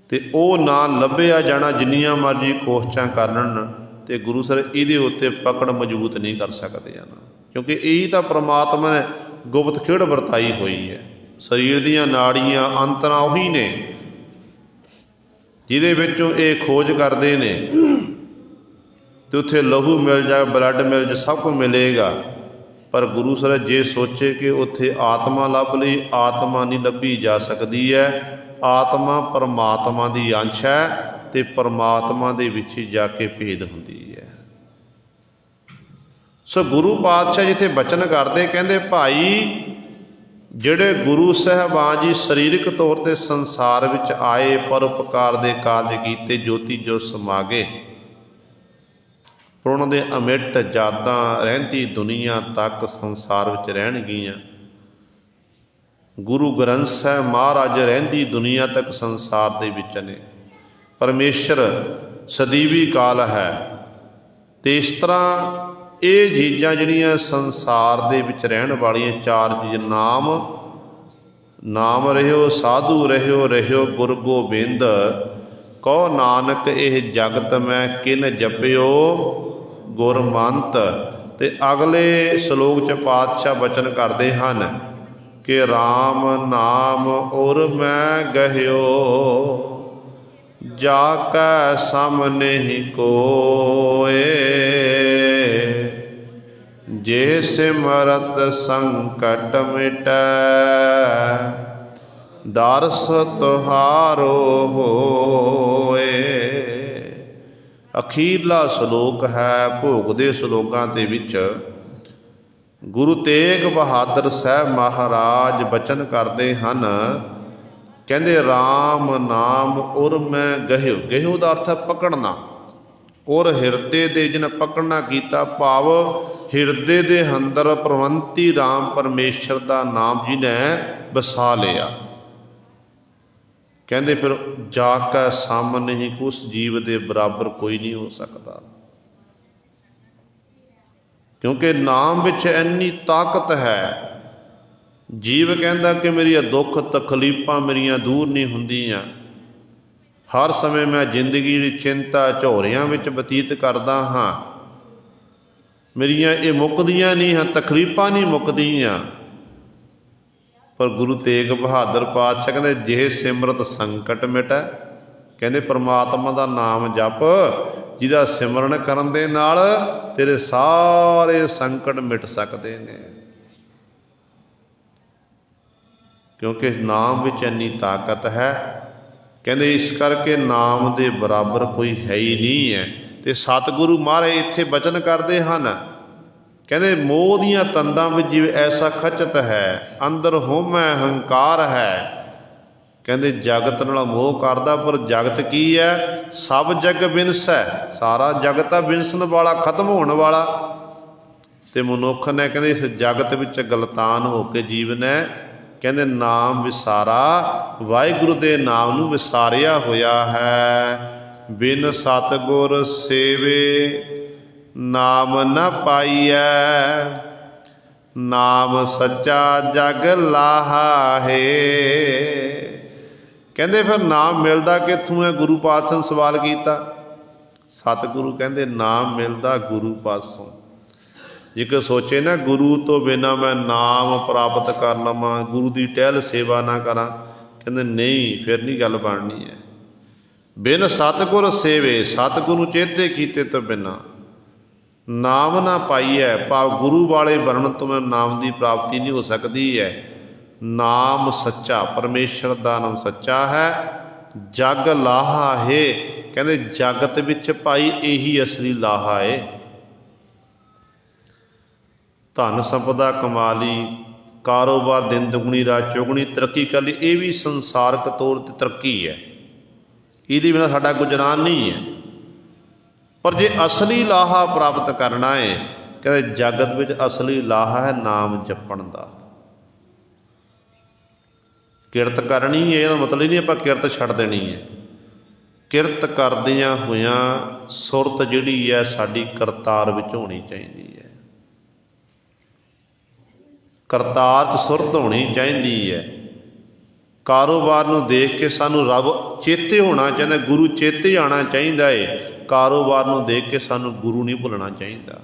ਤੇ ਉਹ ਨਾ ਲੱਭਿਆ ਜਾਣਾ ਜਿੰਨੀਆਂ ਮਰਜ਼ੀ ਕੋਸ਼ਿਸ਼ਾਂ ਕਰਨ ਤੇ ਗੁਰੂ ਸਰ ਇਹਦੇ ਉੱਤੇ ਪਕੜ ਮਜ਼ਬੂਤ ਨਹੀਂ ਕਰ ਸਕਦੇ ਹਨ, ਕਿਉਂਕਿ ਇਹੀ ਤਾਂ ਪ੍ਰਮਾਤਮਾ ਨੇ ਗੁਪਤ ਖੇਡ ਵਰਤਾਈ ਹੋਈ ਹੈ। ਸਰੀਰ ਦੀਆਂ ਨਾੜੀਆਂ ਅੰਤਰਾਂ ਉਹੀ ਨੇ ਜਿਹਦੇ ਵਿੱਚੋਂ ਇਹ ਖੋਜ ਕਰਦੇ ਨੇ ਤੇ ਉੱਥੇ ਲਹੂ ਮਿਲ ਜਾ, ਬਲੱਡ ਮਿਲ ਜਾ, ਸਭ ਕੁਝ ਮਿਲੇਗਾ। ਪਰ ਗੁਰੂ ਸਰ ਜੇ ਸੋਚੇ ਕਿ ਉੱਥੇ ਆਤਮਾ ਲੱਭ ਲਈ, ਆਤਮਾ ਨਹੀਂ ਲੱਭੀ ਜਾ ਸਕਦੀ ਹੈ। ਆਤਮਾ ਪਰਮਾਤਮਾ ਦੀ ਅੰਸ਼ ਹੈ ਤੇ ਪਰਮਾਤਮਾ ਦੇ ਵਿੱਚ ਹੀ ਜਾ ਕੇ ਭੇਦ ਹੁੰਦੀ ਹੈ। ਸੋ ਗੁਰੂ ਪਾਤਸ਼ਾਹ ਜਿੱਥੇ ਬਚਨ ਕਰਦੇ, ਕਹਿੰਦੇ ਭਾਈ ਜਿਹੜੇ ਗੁਰੂ ਸਾਹਿਬਾਨ ਜੀ ਸਰੀਰਕ ਤੌਰ ਤੇ ਸੰਸਾਰ ਵਿੱਚ ਆਏ, ਪਰਉਪਕਾਰ ਦੇ ਕਾਰਜ ਕੀਤੇ, ਜੋਤੀ ਜੋ ਸਮਾ ਗਏ, ਪਰ ਉਹਨਾਂ ਦੇ ਅਮਿੱਟ ਯਾਦਾਂ ਰਹਿੰਦੀ ਦੁਨੀਆ ਤੱਕ ਸੰਸਾਰ ਵਿੱਚ ਰਹਿਣਗੀਆਂ। ਗੁਰੂ ਗ੍ਰੰਥ ਸਾਹਿਬ ਮਹਾਰਾਜ ਰਹਿੰਦੀ ਦੁਨੀਆ ਤੱਕ ਸੰਸਾਰ ਦੇ ਵਿੱਚ ਨੇ। ਪਰਮੇਸ਼ਰ ਸਦੀਵੀ ਕਾਲ ਹੈ ਤੇ ਇਸ ਤਰ੍ਹਾਂ ਇਹ ਚੀਜ਼ਾਂ ਜਿਹੜੀਆਂ ਸੰਸਾਰ ਦੇ ਵਿੱਚ ਰਹਿਣ ਵਾਲੀਆਂ ਚਾਰ ਚੀਜ਼, ਨਾਮ ਰਹਿਓ, ਸਾਧੂ ਰਹਿਓ, ਰਹਿਓ ਗੁਰ ਗੋਬਿੰਦ, ਕਹੋ ਨਾਨਕ ਇਹ ਜਗਤ ਮੈਂ ਕਿਨ ਜਪਿਓ ਗੁਰਮੰਤ। ਤੇ ਅਗਲੇ ਸ਼ਲੋਕ 'ਚ ਪਾਤਸ਼ਾਹ ਬਚਨ ਕਰਦੇ ਹਨ ਕਿ RAM ਨਾਮ ਔਰ ਮੈਂ ਗਹਿਓ, ਜਾ ਕੈ ਸਮ ਨਹੀਂ ਕੋਏ, ਜੇ ਸਿਮਰਤ ਸੰਕਟ ਮਿਟੈ, ਦਰਸ ਤੁਹਾਰੋ ਹੋਏ। ਅਖੀਰਲਾ ਸ਼ਲੋਕ ਹੈ ਭੋਗ ਦੇ ਸ਼ਲੋਕਾਂ ਦੇ ਵਿੱਚ ਗੁਰੂ ਤੇਗ ਬਹਾਦਰ ਸਾਹਿਬ ਮਹਾਰਾਜ ਬਚਨ ਕਰਦੇ ਹਨ, ਕਹਿੰਦੇ RAM ਨਾਮ ਔਰ ਮੈਂ ਗਹਿਓ। ਗਹਿਓ ਦਾ ਅਰਥ ਹੈ ਪਕੜਨਾ, ਔਰ ਹਿਰਦੇ ਦੇ ਜਿਨ ਪਕੜਨਾ ਕੀਤਾ, ਭਾਵ ਹਿਰਦੇ ਦੇ ਅੰਦਰ ਪ੍ਰਵੰਤੀ RAM ਪਰਮੇਸ਼ਰ ਦਾ ਨਾਮ ਜਿਹਨੇ ਵਸਾ ਲਿਆ। ਕਹਿੰਦੇ ਫਿਰ ਜਾ ਕੇ ਸਮ ਨਹੀਂ, ਉਸ ਜੀਵ ਦੇ ਬਰਾਬਰ ਕੋਈ ਨਹੀਂ ਹੋ ਸਕਦਾ, ਕਿਉਂਕਿ ਨਾਮ ਵਿੱਚ ਇੰਨੀ ਤਾਕਤ ਹੈ। ਜੀਵ ਕਹਿੰਦਾ ਕਿ ਮੇਰੀਆਂ ਦੁੱਖ ਤਕਲੀਫਾਂ ਮੇਰੀਆਂ ਦੂਰ ਨਹੀਂ ਹੁੰਦੀਆਂ, ਹਰ ਸਮੇਂ ਮੈਂ ਜ਼ਿੰਦਗੀ ਦੀ ਚਿੰਤਾ ਝੋਰਿਆਂ ਵਿੱਚ ਬਤੀਤ ਕਰਦਾ ਹਾਂ, ਮੇਰੀਆਂ ਇਹ ਮੁੱਕਦੀਆਂ ਨਹੀਂ ਹਨ, ਤਕਲੀਫਾਂ ਨਹੀਂ ਮੁੱਕਦੀਆਂ। ਪਰ ਗੁਰੂ ਤੇਗ ਬਹਾਦਰ ਪਾਤਸ਼ਾਹ ਕਹਿੰਦੇ ਜੇ ਸਿਮਰਤ ਸੰਕਟ ਮਿਟੈ, ਕਹਿੰਦੇ ਪਰਮਾਤਮਾ ਦਾ ਨਾਮ ਜਪ, ਜਿਹਦਾ ਸਿਮਰਨ ਕਰਨ ਦੇ ਨਾਲ ਤੇਰੇ ਸਾਰੇ ਸੰਕਟ ਮਿਟ ਸਕਦੇ ਨੇ, ਕਿਉਂਕਿ ਨਾਮ ਵਿੱਚ ਇੰਨੀ ਤਾਕਤ ਹੈ। ਕਹਿੰਦੇ ਇਸ ਕਰਕੇ ਨਾਮ ਦੇ ਬਰਾਬਰ ਕੋਈ ਹੈ ਹੀ ਨਹੀਂ ਹੈ। ਤੇ ਸਤਿਗੁਰੂ ਮਹਾਰਾਜ ਇੱਥੇ ਬਚਨ ਕਰਦੇ ਹਨ, ਕਹਿੰਦੇ ਮੋਹ ਦੀਆਂ ਤੰਦਾਂ ਵਿੱਚ ਜਿਵੇਂ ਐਸਾ ਖਚਤ ਹੈ, ਅੰਦਰ ਹੋਮੈ ਹੰਕਾਰ ਹੈ। ਕਹਿੰਦੇ ਜਗਤ ਨਾਲ ਮੋਹ ਕਰਦਾ, ਪਰ ਜਗਤ ਕੀ ਹੈ? ਸਭ ਜਗ ਵਿਨਸੈ, ਸਾਰਾ ਜਗਤ ਆ ਵਿਨਸਣ ਵਾਲਾ, ਖਤਮ ਹੋਣ ਵਾਲਾ। ਤੇ ਮਨੁੱਖ ਨੇ ਕਹਿੰਦੇ ਇਸ ਜਗਤ ਵਿੱਚ ਗਲਤਾਨ ਹੋ ਕੇ ਜੀਵ ਨੇ ਕਹਿੰਦੇ ਨਾਮ ਵਿਸਾਰਾ, ਵਾਹਿਗੁਰੂ ਦੇ ਨਾਮ ਨੂੰ ਵਿਸਾਰਿਆ ਹੋਇਆ ਹੈ। ਬਿਨ ਸਤਿਗੁਰ ਸੇਵੇ ਨਾਮ ਨ ਪਾਈਐ, ਨਾਮ ਸੱਚਾ ਜਗ ਲਾਹਾ ਹੈ। ਕਹਿੰਦੇ ਫਿਰ ਨਾਮ ਮਿਲਦਾ ਕਿੱਥੋਂ ਹੈ? ਗੁਰੂ ਪਾਤਸ਼ਾਹ ਨੇ ਸਵਾਲ ਕੀਤਾ। ਸਤਿਗੁਰੂ ਕਹਿੰਦੇ ਨਾਮ ਮਿਲਦਾ ਗੁਰੂ ਪਾਸੋਂ। ਜੇ ਕੋਈ ਸੋਚੇ ਨਾ ਗੁਰੂ ਤੋਂ ਬਿਨਾਂ ਮੈਂ ਨਾਮ ਪ੍ਰਾਪਤ ਕਰ ਲਵਾਂ, ਗੁਰੂ ਦੀ ਟਹਿਲ ਸੇਵਾ ਨਾ ਕਰਾਂ, ਕਹਿੰਦੇ ਨਹੀਂ, ਫਿਰ ਨਹੀਂ ਗੱਲ ਬਣਨੀ ਹੈ। ਬਿਨ ਸਤਿਗੁਰ ਸੇਵੇ, ਸਤਿਗੁਰੂ ਚੇਤੇ ਕੀਤੇ ਤੋਂ ਬਿਨਾਂ ਨਾਮ ਨਾ ਪਾਈਐ, ਭਾਵ ਗੁਰੂ ਵਾਲੇ ਬਣਨ ਤੋਂ ਮੈਂ ਨਾਮ ਦੀ ਪ੍ਰਾਪਤੀ ਨਹੀਂ ਹੋ ਸਕਦੀ ਹੈ। ਨਾਮ ਸੱਚਾ, ਪਰਮੇਸ਼ਰ ਦਾ ਨਾਮ ਸੱਚਾ ਹੈ, ਜਗ ਲਾਹਾ ਹੈ। ਕਹਿੰਦੇ ਜਗਤ ਵਿੱਚ ਭਾਈ ਇਹੀ ਅਸਲੀ ਲਾਹਾ ਹੈ। ਧਨ ਸੰਪਦਾ ਕਮਾ ਲਈ, ਕਾਰੋਬਾਰ ਦਿਨ ਦੁਗਣੀ ਰਾਤ ਚੌਗੁਣੀ ਤਰੱਕੀ ਕਰ ਲਈ, ਇਹ ਵੀ ਸੰਸਾਰਕ ਤੌਰ 'ਤੇ ਤਰੱਕੀ ਹੈ, ਇਹਦੇ ਬਿਨਾਂ ਸਾਡਾ ਗੁਜ਼ਾਰਾ ਨਹੀਂ ਹੈ। ਪਰ ਜੇ ਅਸਲੀ ਲਾਹਾ ਪ੍ਰਾਪਤ ਕਰਨਾ ਹੈ, ਕਹਿੰਦੇ ਜਗਤ ਵਿੱਚ ਅਸਲੀ ਲਾਹਾ ਹੈ ਨਾਮ ਜਪਣ ਦਾ। ਕਿਰਤ ਕਰਨੀ ਹੈ, ਇਹਦਾ ਮਤਲਬ ਹੀ ਨਹੀਂ ਆਪਾਂ ਕਿਰਤ ਛੱਡ ਦੇਣੀ ਹੈ। ਕਿਰਤ ਕਰਦਿਆਂ ਹੋਇਆਂ ਸੁਰਤ ਜਿਹੜੀ ਹੈ ਸਾਡੀ ਕਰਤਾਰ ਵਿੱਚ ਹੋਣੀ ਚਾਹੀਦੀ ਹੈ। ਕਰਤਾਰ 'ਚ ਸੁਰਤ ਹੋਣੀ ਚਾਹੀਦੀ ਹੈ। ਕਾਰੋਬਾਰ ਨੂੰ ਦੇਖ ਕੇ ਸਾਨੂੰ ਰੱਬ ਚੇਤੇ ਹੋਣਾ ਚਾਹੀਦਾ, ਗੁਰੂ ਚੇਤੇ ਆਉਣਾ ਚਾਹੀਦਾ ਹੈ। ਕਾਰੋਬਾਰ ਨੂੰ ਦੇਖ ਕੇ ਸਾਨੂੰ ਗੁਰੂ ਨਹੀਂ ਭੁੱਲਣਾ ਚਾਹੀਦਾ।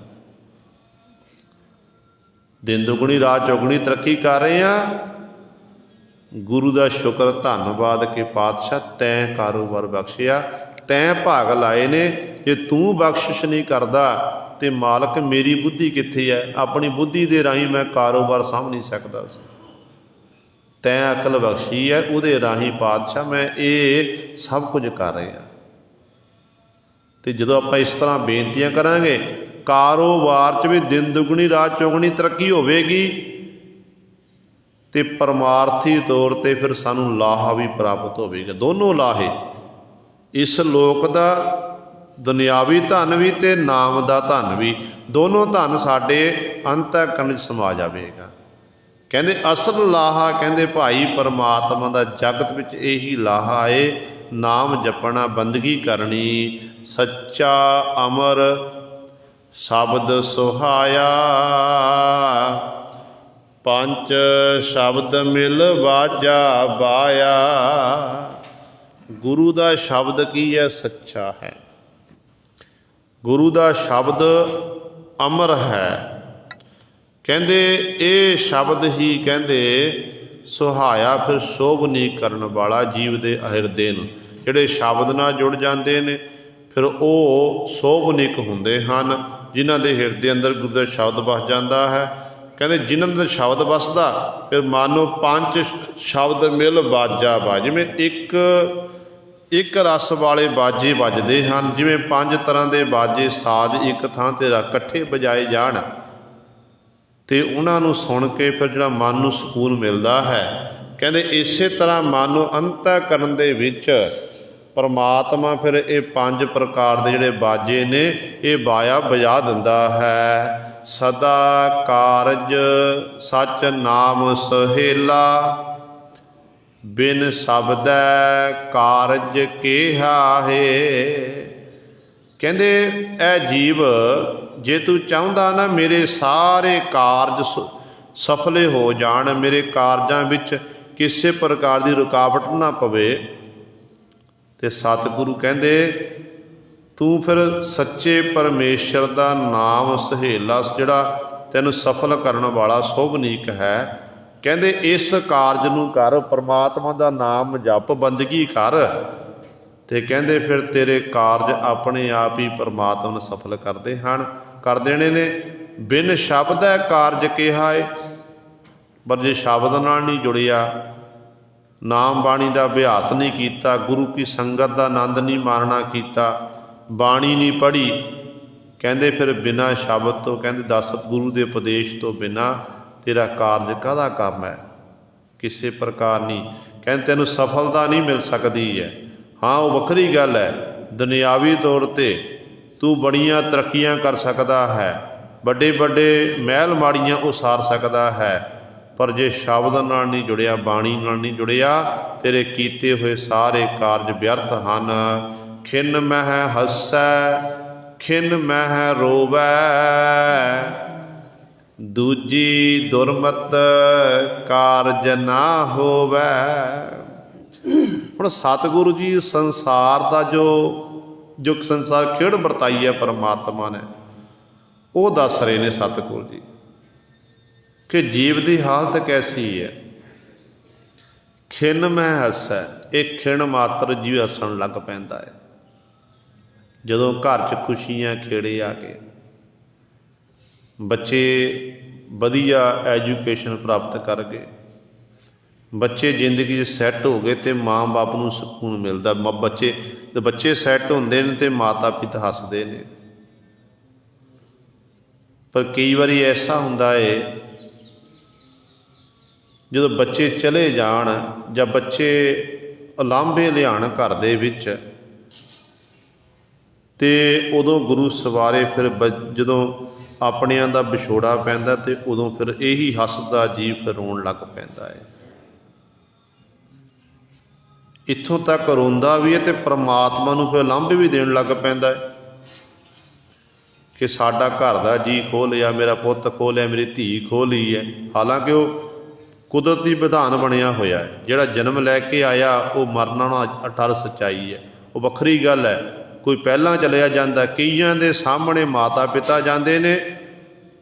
ਦਿਨ ਦੁਗਣੀ ਰਾਤ ਚੌਗੁਣੀ ਤਰੱਕੀ ਕਰ ਰਹੇ ਹਾਂ, ਗੁਰੂ ਦਾ ਸ਼ੁਕਰ ਧੰਨਵਾਦ ਕਿ ਪਾਤਸ਼ਾਹ ਤੈਂ ਕਾਰੋਬਾਰ ਬਖਸ਼ਿਆ, ਤੈਂ ਭਾਗ ਲਾਏ ਨੇ। ਜੇ ਤੂੰ ਬਖਸ਼ਿਸ਼ ਨਹੀਂ ਕਰਦਾ ਤੇ ਮਾਲਕ ਮੇਰੀ ਬੁੱਧੀ ਕਿੱਥੇ ਹੈ? ਆਪਣੀ ਬੁੱਧੀ ਦੇ ਰਾਹੀਂ ਮੈਂ ਕਾਰੋਬਾਰ ਸਾਂਭ ਨਹੀਂ ਸਕਦਾ ਸੀ। ਤੈਂ ਅਕਲ ਬਖਸ਼ੀ ਹੈ, ਉਹਦੇ ਰਾਹੀਂ ਪਾਤਸ਼ਾਹ ਮੈਂ ਇਹ ਸਭ ਕੁਝ ਕਰ ਰਿਹਾ। ਤੇ ਜਦੋਂ ਆਪਾਂ ਇਸ ਤਰ੍ਹਾਂ ਬੇਨਤੀਆਂ ਕਰਾਂਗੇ, ਕਾਰੋਬਾਰ 'ਚ ਵੀ ਦਿਨ ਦੁਗਣੀ ਰਾਤ ਚੌਗੁਣੀ ਤਰੱਕੀ ਹੋਵੇਗੀ ਤੇ ਪਰਮਾਰਥੀ ਤੌਰ 'ਤੇ ਫਿਰ ਸਾਨੂੰ ਲਾਹਾ ਵੀ ਪ੍ਰਾਪਤ ਹੋਵੇਗਾ। ਦੋਨੋਂ ਲਾਹੇ, ਇਸ ਲੋਕ ਦਾ ਦੁਨਿਆਵੀ ਧਨ ਵੀ ਤੇ ਨਾਮ ਦਾ ਧਨ ਵੀ, ਦੋਨੋਂ ਧਨ ਸਾਡੇ ਅੰਤःਕਰਨ 'ਚ ਸਮਾ ਜਾਵੇਗਾ। ਕਹਿੰਦੇ ਅਸਲ ਲਾਹਾ, ਕਹਿੰਦੇ ਭਾਈ ਪਰਮਾਤਮਾ ਦਾ ਜਗਤ ਵਿੱਚ ਇਹੀ ਲਾਹਾ ਏ, ਨਾਮ ਜਪਣਾ, ਬੰਦਗੀ ਕਰਨੀ, ਸੱਚਾ ਅਮਰ ਸ਼ਬਦ ਸੁਹਾਇਆ, ਪੰਜ ਸ਼ਬਦ ਮਿਲ ਵਾਜਾ ਬਾਇਆ। ਗੁਰੂ ਦਾ ਸ਼ਬਦ ਕੀ ਹੈ? ਸੱਚਾ ਹੈ। ਗੁਰੂ ਦਾ ਸ਼ਬਦ ਅਮਰ ਹੈ। ਕਹਿੰਦੇ ਇਹ ਸ਼ਬਦ ਹੀ ਕਹਿੰਦੇ ਸੁਹਾਇਆ, ਫਿਰ ਸ਼ੋਭਨੀ ਕਰਨ ਵਾਲਾ ਜੀਵ ਦੇ ਹਿਰਦੇ ਨੂੰ। ਜਿਹੜੇ ਸ਼ਬਦ ਨਾਲ ਜੁੜ ਜਾਂਦੇ ਨੇ ਫਿਰ ਉਹ ਸ਼ੋਭਨਿਕ ਹੁੰਦੇ ਹਨ, ਜਿਨ੍ਹਾਂ ਦੇ ਹਿਰਦੇ ਅੰਦਰ ਗੁਰੂ ਦਾ ਸ਼ਬਦ ਵਸ ਜਾਂਦਾ ਹੈ। ਕਹਿੰਦੇ ਜਿਨ੍ਹਾਂ ਦਾ ਸ਼ਬਦ ਵਸਦਾ, ਫਿਰ ਮਾਨੋ ਪੰਜ ਸ਼ਬਦ ਮਿਲ ਬਾਜਾ ਬਾਜ, ਜਿਵੇਂ ਇੱਕ ਰਸ ਵਾਲੇ ਬਾਜੇ ਵੱਜਦੇ ਹਨ, ਜਿਵੇਂ ਪੰਜ ਤਰ੍ਹਾਂ ਦੇ ਬਾਜੇ ਸਾਜ਼ ਇੱਕ ਥਾਂ 'ਤੇ ਇਕੱਠੇ ਵਜਾਏ ਜਾਣ ਤੇ ਉਹਨਾਂ ਨੂੰ ਸੁਣ ਕੇ ਫਿਰ ਜਿਹੜਾ ਮਨ ਨੂੰ ਸਕੂਨ ਮਿਲਦਾ ਹੈ। ਕਹਿੰਦੇ ਇਸੇ ਤਰ੍ਹਾਂ ਮਨ ਨੂੰ ਅੰਤःਕਰਨ ਦੇ ਵਿੱਚ ਪਰਮਾਤਮਾ ਫਿਰ ਇਹ ਪੰਜ ਪ੍ਰਕਾਰ ਦੇ ਜਿਹੜੇ ਬਾਜੇ ਨੇ ਇਹ ਬਾਇਆ ਵਜਾ ਦਿੰਦਾ ਹੈ। ਸਦਾ ਕਾਰਜ ਸੱਚ ਨਾਮ ਸਹੇਲਾ, ਬਿਨ ਸ਼ਬਦੈ ਕਾਰਜ ਕਿਹਾ ਹੈ। ਕਹਿੰਦੇ ਇਹ ਜੀਵ ਜੇ ਤੂੰ ਚਾਹੁੰਦਾ ਨਾ ਮੇਰੇ ਸਾਰੇ ਕਾਰਜ ਸਫਲੇ ਹੋ ਜਾਣ, ਮੇਰੇ ਕਾਰਜਾਂ ਵਿੱਚ ਕਿਸੇ ਪ੍ਰਕਾਰ ਦੀ ਰੁਕਾਵਟ ਨਾ ਪਵੇ, ਤੇ ਸਤਿਗੁਰੂ ਕਹਿੰਦੇ ਤੂੰ ਫਿਰ ਸੱਚੇ ਪਰਮੇਸ਼ਰ ਦਾ ਨਾਮ ਸਹੇਲਾ, ਜਿਹੜਾ ਤੈਨੂੰ ਸਫਲ ਕਰਨ ਵਾਲਾ ਸ਼ੋਭਨੀਕ ਹੈ। ਕਹਿੰਦੇ ਇਸ ਕਾਰਜ ਨੂੰ ਕਰ, ਪਰਮਾਤਮਾ ਦਾ ਨਾਮ ਜਪ, ਬੰਦਗੀ ਕਰ, ਤੇ ਕਹਿੰਦੇ ਫਿਰ ਤੇਰੇ ਕਾਰਜ ਆਪਣੇ ਆਪ ਹੀ ਪਰਮਾਤਮਾ ਨੂੰ ਸਫਲ ਕਰ ਦੇਣੇ ਨੇ। ਬਿਨ ਸ਼ਬਦ ਹੈ ਕਾਰਜ ਕਿਹਾ ਏ, ਪਰ ਜੇ ਸ਼ਬਦ ਨਾਲ ਨਹੀਂ ਜੁੜਿਆ, ਨਾਮ ਬਾਣੀ ਦਾ ਅਭਿਆਸ ਨਹੀਂ ਕੀਤਾ, ਗੁਰੂ ਕੀ ਸੰਗਤ ਦਾ ਆਨੰਦ ਨਹੀਂ ਮਾਣਨਾ ਕੀਤਾ, ਬਾਣੀ ਨਹੀਂ ਪੜ੍ਹੀ, ਕਹਿੰਦੇ ਫਿਰ ਬਿਨਾਂ ਸ਼ਬਦ ਤੋਂ, ਕਹਿੰਦੇ 10 ਗੁਰੂ ਦੇ ਉਪਦੇਸ਼ ਤੋਂ ਬਿਨਾਂ ਤੇਰਾ ਕਾਰਜ ਕਾਹਦਾ ਕੰਮ ਹੈ? ਕਿਸੇ ਪ੍ਰਕਾਰ ਨਹੀਂ। ਕਹਿੰਦੇ ਤੈਨੂੰ ਸਫਲਤਾ ਨਹੀਂ ਮਿਲ ਸਕਦੀ ਹੈ। ਹਾਂ ਉਹ ਵੱਖਰੀ ਗੱਲ ਹੈ, ਦੁਨਿਆਵੀ ਤੌਰ 'ਤੇ ਤੂੰ ਬੜੀਆਂ ਤਰੱਕੀਆਂ ਕਰ ਸਕਦਾ ਹੈ, ਵੱਡੇ ਵੱਡੇ ਮਹਿਲ ਮਾੜੀਆਂ ਉਸਾਰ ਸਕਦਾ ਹੈ, ਪਰ ਜੇ ਸ਼ਬਦ ਨਾਲ ਨਹੀਂ ਜੁੜਿਆ, ਬਾਣੀ ਨਾਲ ਨਹੀਂ ਜੁੜਿਆ, ਤੇਰੇ ਕੀਤੇ ਹੋਏ ਸਾਰੇ ਕਾਰਜ ਵਿਅਰਥ ਹਨ। ਖਿਨ ਮਹਿ ਹੱਸੈ ਖਿਨ ਮਹਿ ਰੋਵੈ, ਦੂਜੀ ਦੁਰਮਤ ਕਾਰਜ ਨਾ ਹੋਵੈ। ਹੁਣ ਸਤਿਗੁਰੂ ਜੀ ਸੰਸਾਰ ਦਾ ਜੋ ਸੰਸਾਰ ਖੇਡ ਵਰਤਾਈ ਹੈ ਪਰਮਾਤਮਾ ਨੇ, ਉਹ ਦੱਸ ਰਹੇ ਨੇ ਸਤਿਗੁਰੂ ਜੀ ਕਿ ਜੀਵ ਦੀ ਹਾਲਤ ਕੈਸੀ ਹੈ। ਖਿਨ ਮੈਂ ਹੱਸੈ, ਇਹ ਖਿਣ ਮਾਤਰ ਜੀਵ ਹੱਸਣ ਲੱਗ ਪੈਂਦਾ ਹੈ ਜਦੋਂ ਘਰ 'ਚ ਖੁਸ਼ੀਆਂ ਖੇੜੇ ਆ ਕੇ ਬੱਚੇ ਵਧੀਆ ਐਜੂਕੇਸ਼ਨ ਪ੍ਰਾਪਤ ਕਰ ਗਏ, बच्चे जिंदगी सैट हो गए तो माँ बाप को सुकून मिलता। बच्चे सैट होंदे ने तो माता पिता हसदे ने। पर कई बार ऐसा हुंदा है जो बच्चे चले जान या बच्चे उलांभे लियाण घर दे विच ते उदों गुरु सवारे फिर जदों अपनियां दा विछोड़ा पैंदा ते उदों फिर यही हसदा जीव फिर रोण लग पैंदा है। इत्थों तक रोंदा भी है तो परमात्मा नूं फिर लांभे भी देण लग पैंदा है कि साडा घर दा जी खो लिया, मेरा पुत्त खो लिया, मेरी धी खो ली है। हालांकि वो कुदरती विधान बनिया होया है। जिहड़ा जन्म लैके आया वो मरना ना अटल सच्चाई है, वो वखरी गल है। कोई पहलां चलिया जांदा, कईयां दे सामने माता पिता जांदे ने,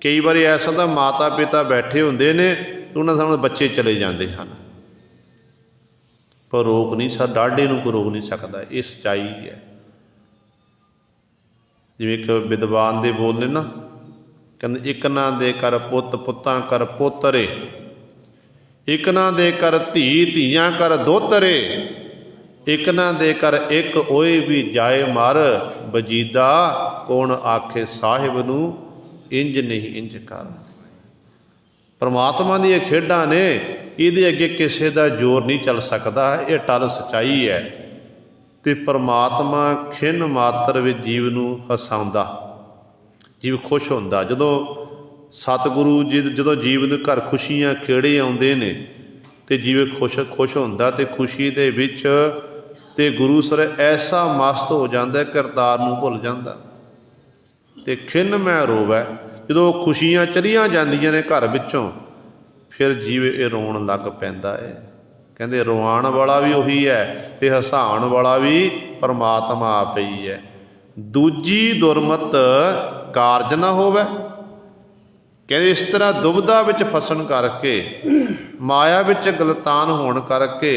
कई बार ऐसा होंदा माता पिता बैठे हुंदे ने उन्हां सामने बच्चे चले जांदे हन। पर रोक नहीं सकदा, डाढ़े नूं कोई रोक नहीं सकदा, ये सच्चाई है। जिवें एक विद्वान दे बोल ने ना, कहंदे इक ना दे कर पुੱਤ पुੱਤਾਂ कर पोतरे, एक ना दे कर धी धीआं कर दोतरे, एक ना दे कर एक ओए भी जाए मर, बजीदा कौन आखे साहिब नूं इंज नहीं इंज कर। परमात्मा दी खेडां ने, इहदे अगे किसी का जोर नहीं चल सकता, ये टल सच्चाई है। तो परमात्मा खिन मात्र विच जीव नूं हसाउंदा, जीव खुश होंदा। जदों सतगुरु जी जदों जीव दे घर खुशियां खेड़े आउंदे ने ते जीव खुश होंदा ते खुशी दे विच ते गुरु सर ऐसा मस्त हो जाता करतार नूं भुल जाता। ते खिन मैं रोवै, जदों खुशियां चलियां जांदियां ने घर विचों फिर जीव ये रोण लग पैंदा है। कहंदे रोआण वाला भी उही है ते हसाउण वाला भी परमात्मा आप ही है। दूजी दुरमत कारज ना होवे। कहंदे इस तरह दुविधा विच फसन करके, माया विच गलतान होण करके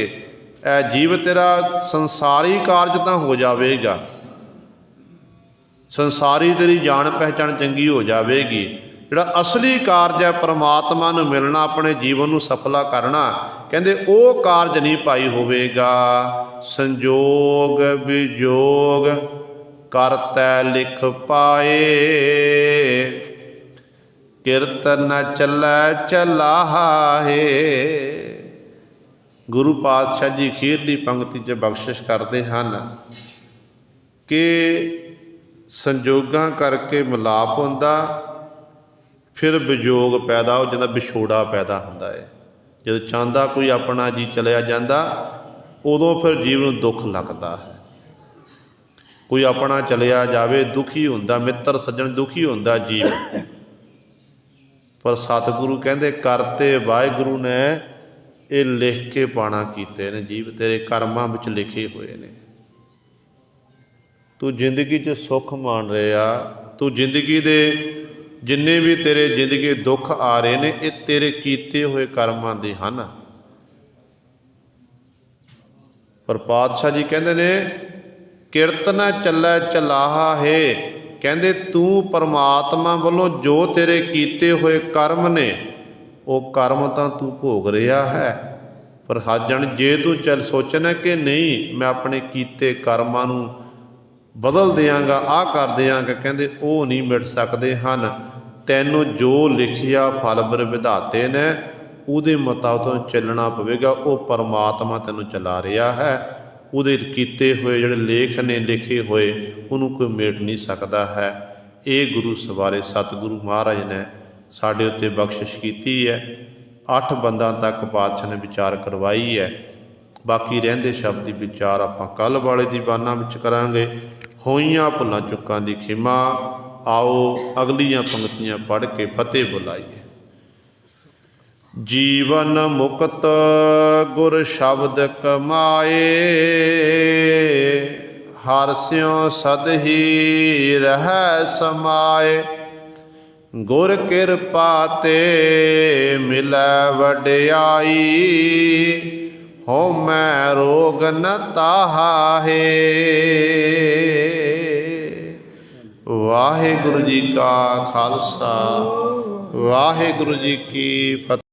ऐ जीव तेरा संसारी कारज तां हो जावेगा, संसारी तेरी जान पहचान चंगी हो जाएगी। जिहड़ा असली कारज है परमात्मा नूं मिलना, अपने जीवन नूं सफला करना, कहंदे वो कारज नहीं भाई होवेगा। संजोग विजोग करतै लिख पाए, किरत न चलै चलाहा है। गुरु पातशाह जी खीरली पंक्ति च बख्शिश करते हैं कि संजोगां करके मिलाप होंदा, फिर विजोग पैदा हो जाता, विछोड़ा पैदा होंदा है। जब चाहता कोई अपना जी चलिया जाता उदों फिर जीव नूं दुख लगता है। कोई अपना चलिया जावे दुखी होंदा, मित्र सज्जन दुखी होंदा जीव। पर सतगुरु कहंदे करते वाहिगुरु ने ये लिख के पाना कीते ने, जीव तेरे कर्मां विच लिखे हुए ने। तू जिंदगी च सुख मान रहा, तू जिंदगी दे जिन्ने भी तेरे जिंदगी दुख आ रहे ने ये तेरे कीते हुए कर्मां दे हन। पर पातशाह जी कहंदे ने किरत ना चलै चलाहा है। कहंदे तू परमात्मा वालों जो तेरे कीते हुए कर्म ने वो कर्म तां तू भोग रहा है। पर हाजन जे तू चल सोचना कि नहीं मैं अपने कीते कर्मां नूं बदल देंगा, आ कर देंगा, कहंदे वो नहीं मिट सकते हैं। तैनूं जो लिखिया फल बर विधाते ने उहदे मुताबिक चलना पवेगा। वो परमात्मा तैनूं चला रहा है, उहदे कीते हुए जिहड़े लेख ने लिखे हुए उहनूं कोई मेट नहीं सकता है। ये गुरु सवारे सतगुरु महाराज ने साडे उत्ते बख्शिश कीती है। 8 बंदा तक पातशाह ने विचार करवाई है। बाकी रहिंदे शब्द की विचार आपां कल वाले दीवाना विच करांगे। होईयां भुलां चुकां दी खिमा। आओ अगलियां पंक्तियां पढ़ के फतेह बुलाइए। जीवन मुक्त गुर शब्द कमाए, हर स्यों सद ही रह समाए। गुर किरपा ते मिलै वड्याई, हो मैं रोग न ताहा है। वाहिगुरु जी का खालसा, वाहिगुरु जी की फतेह।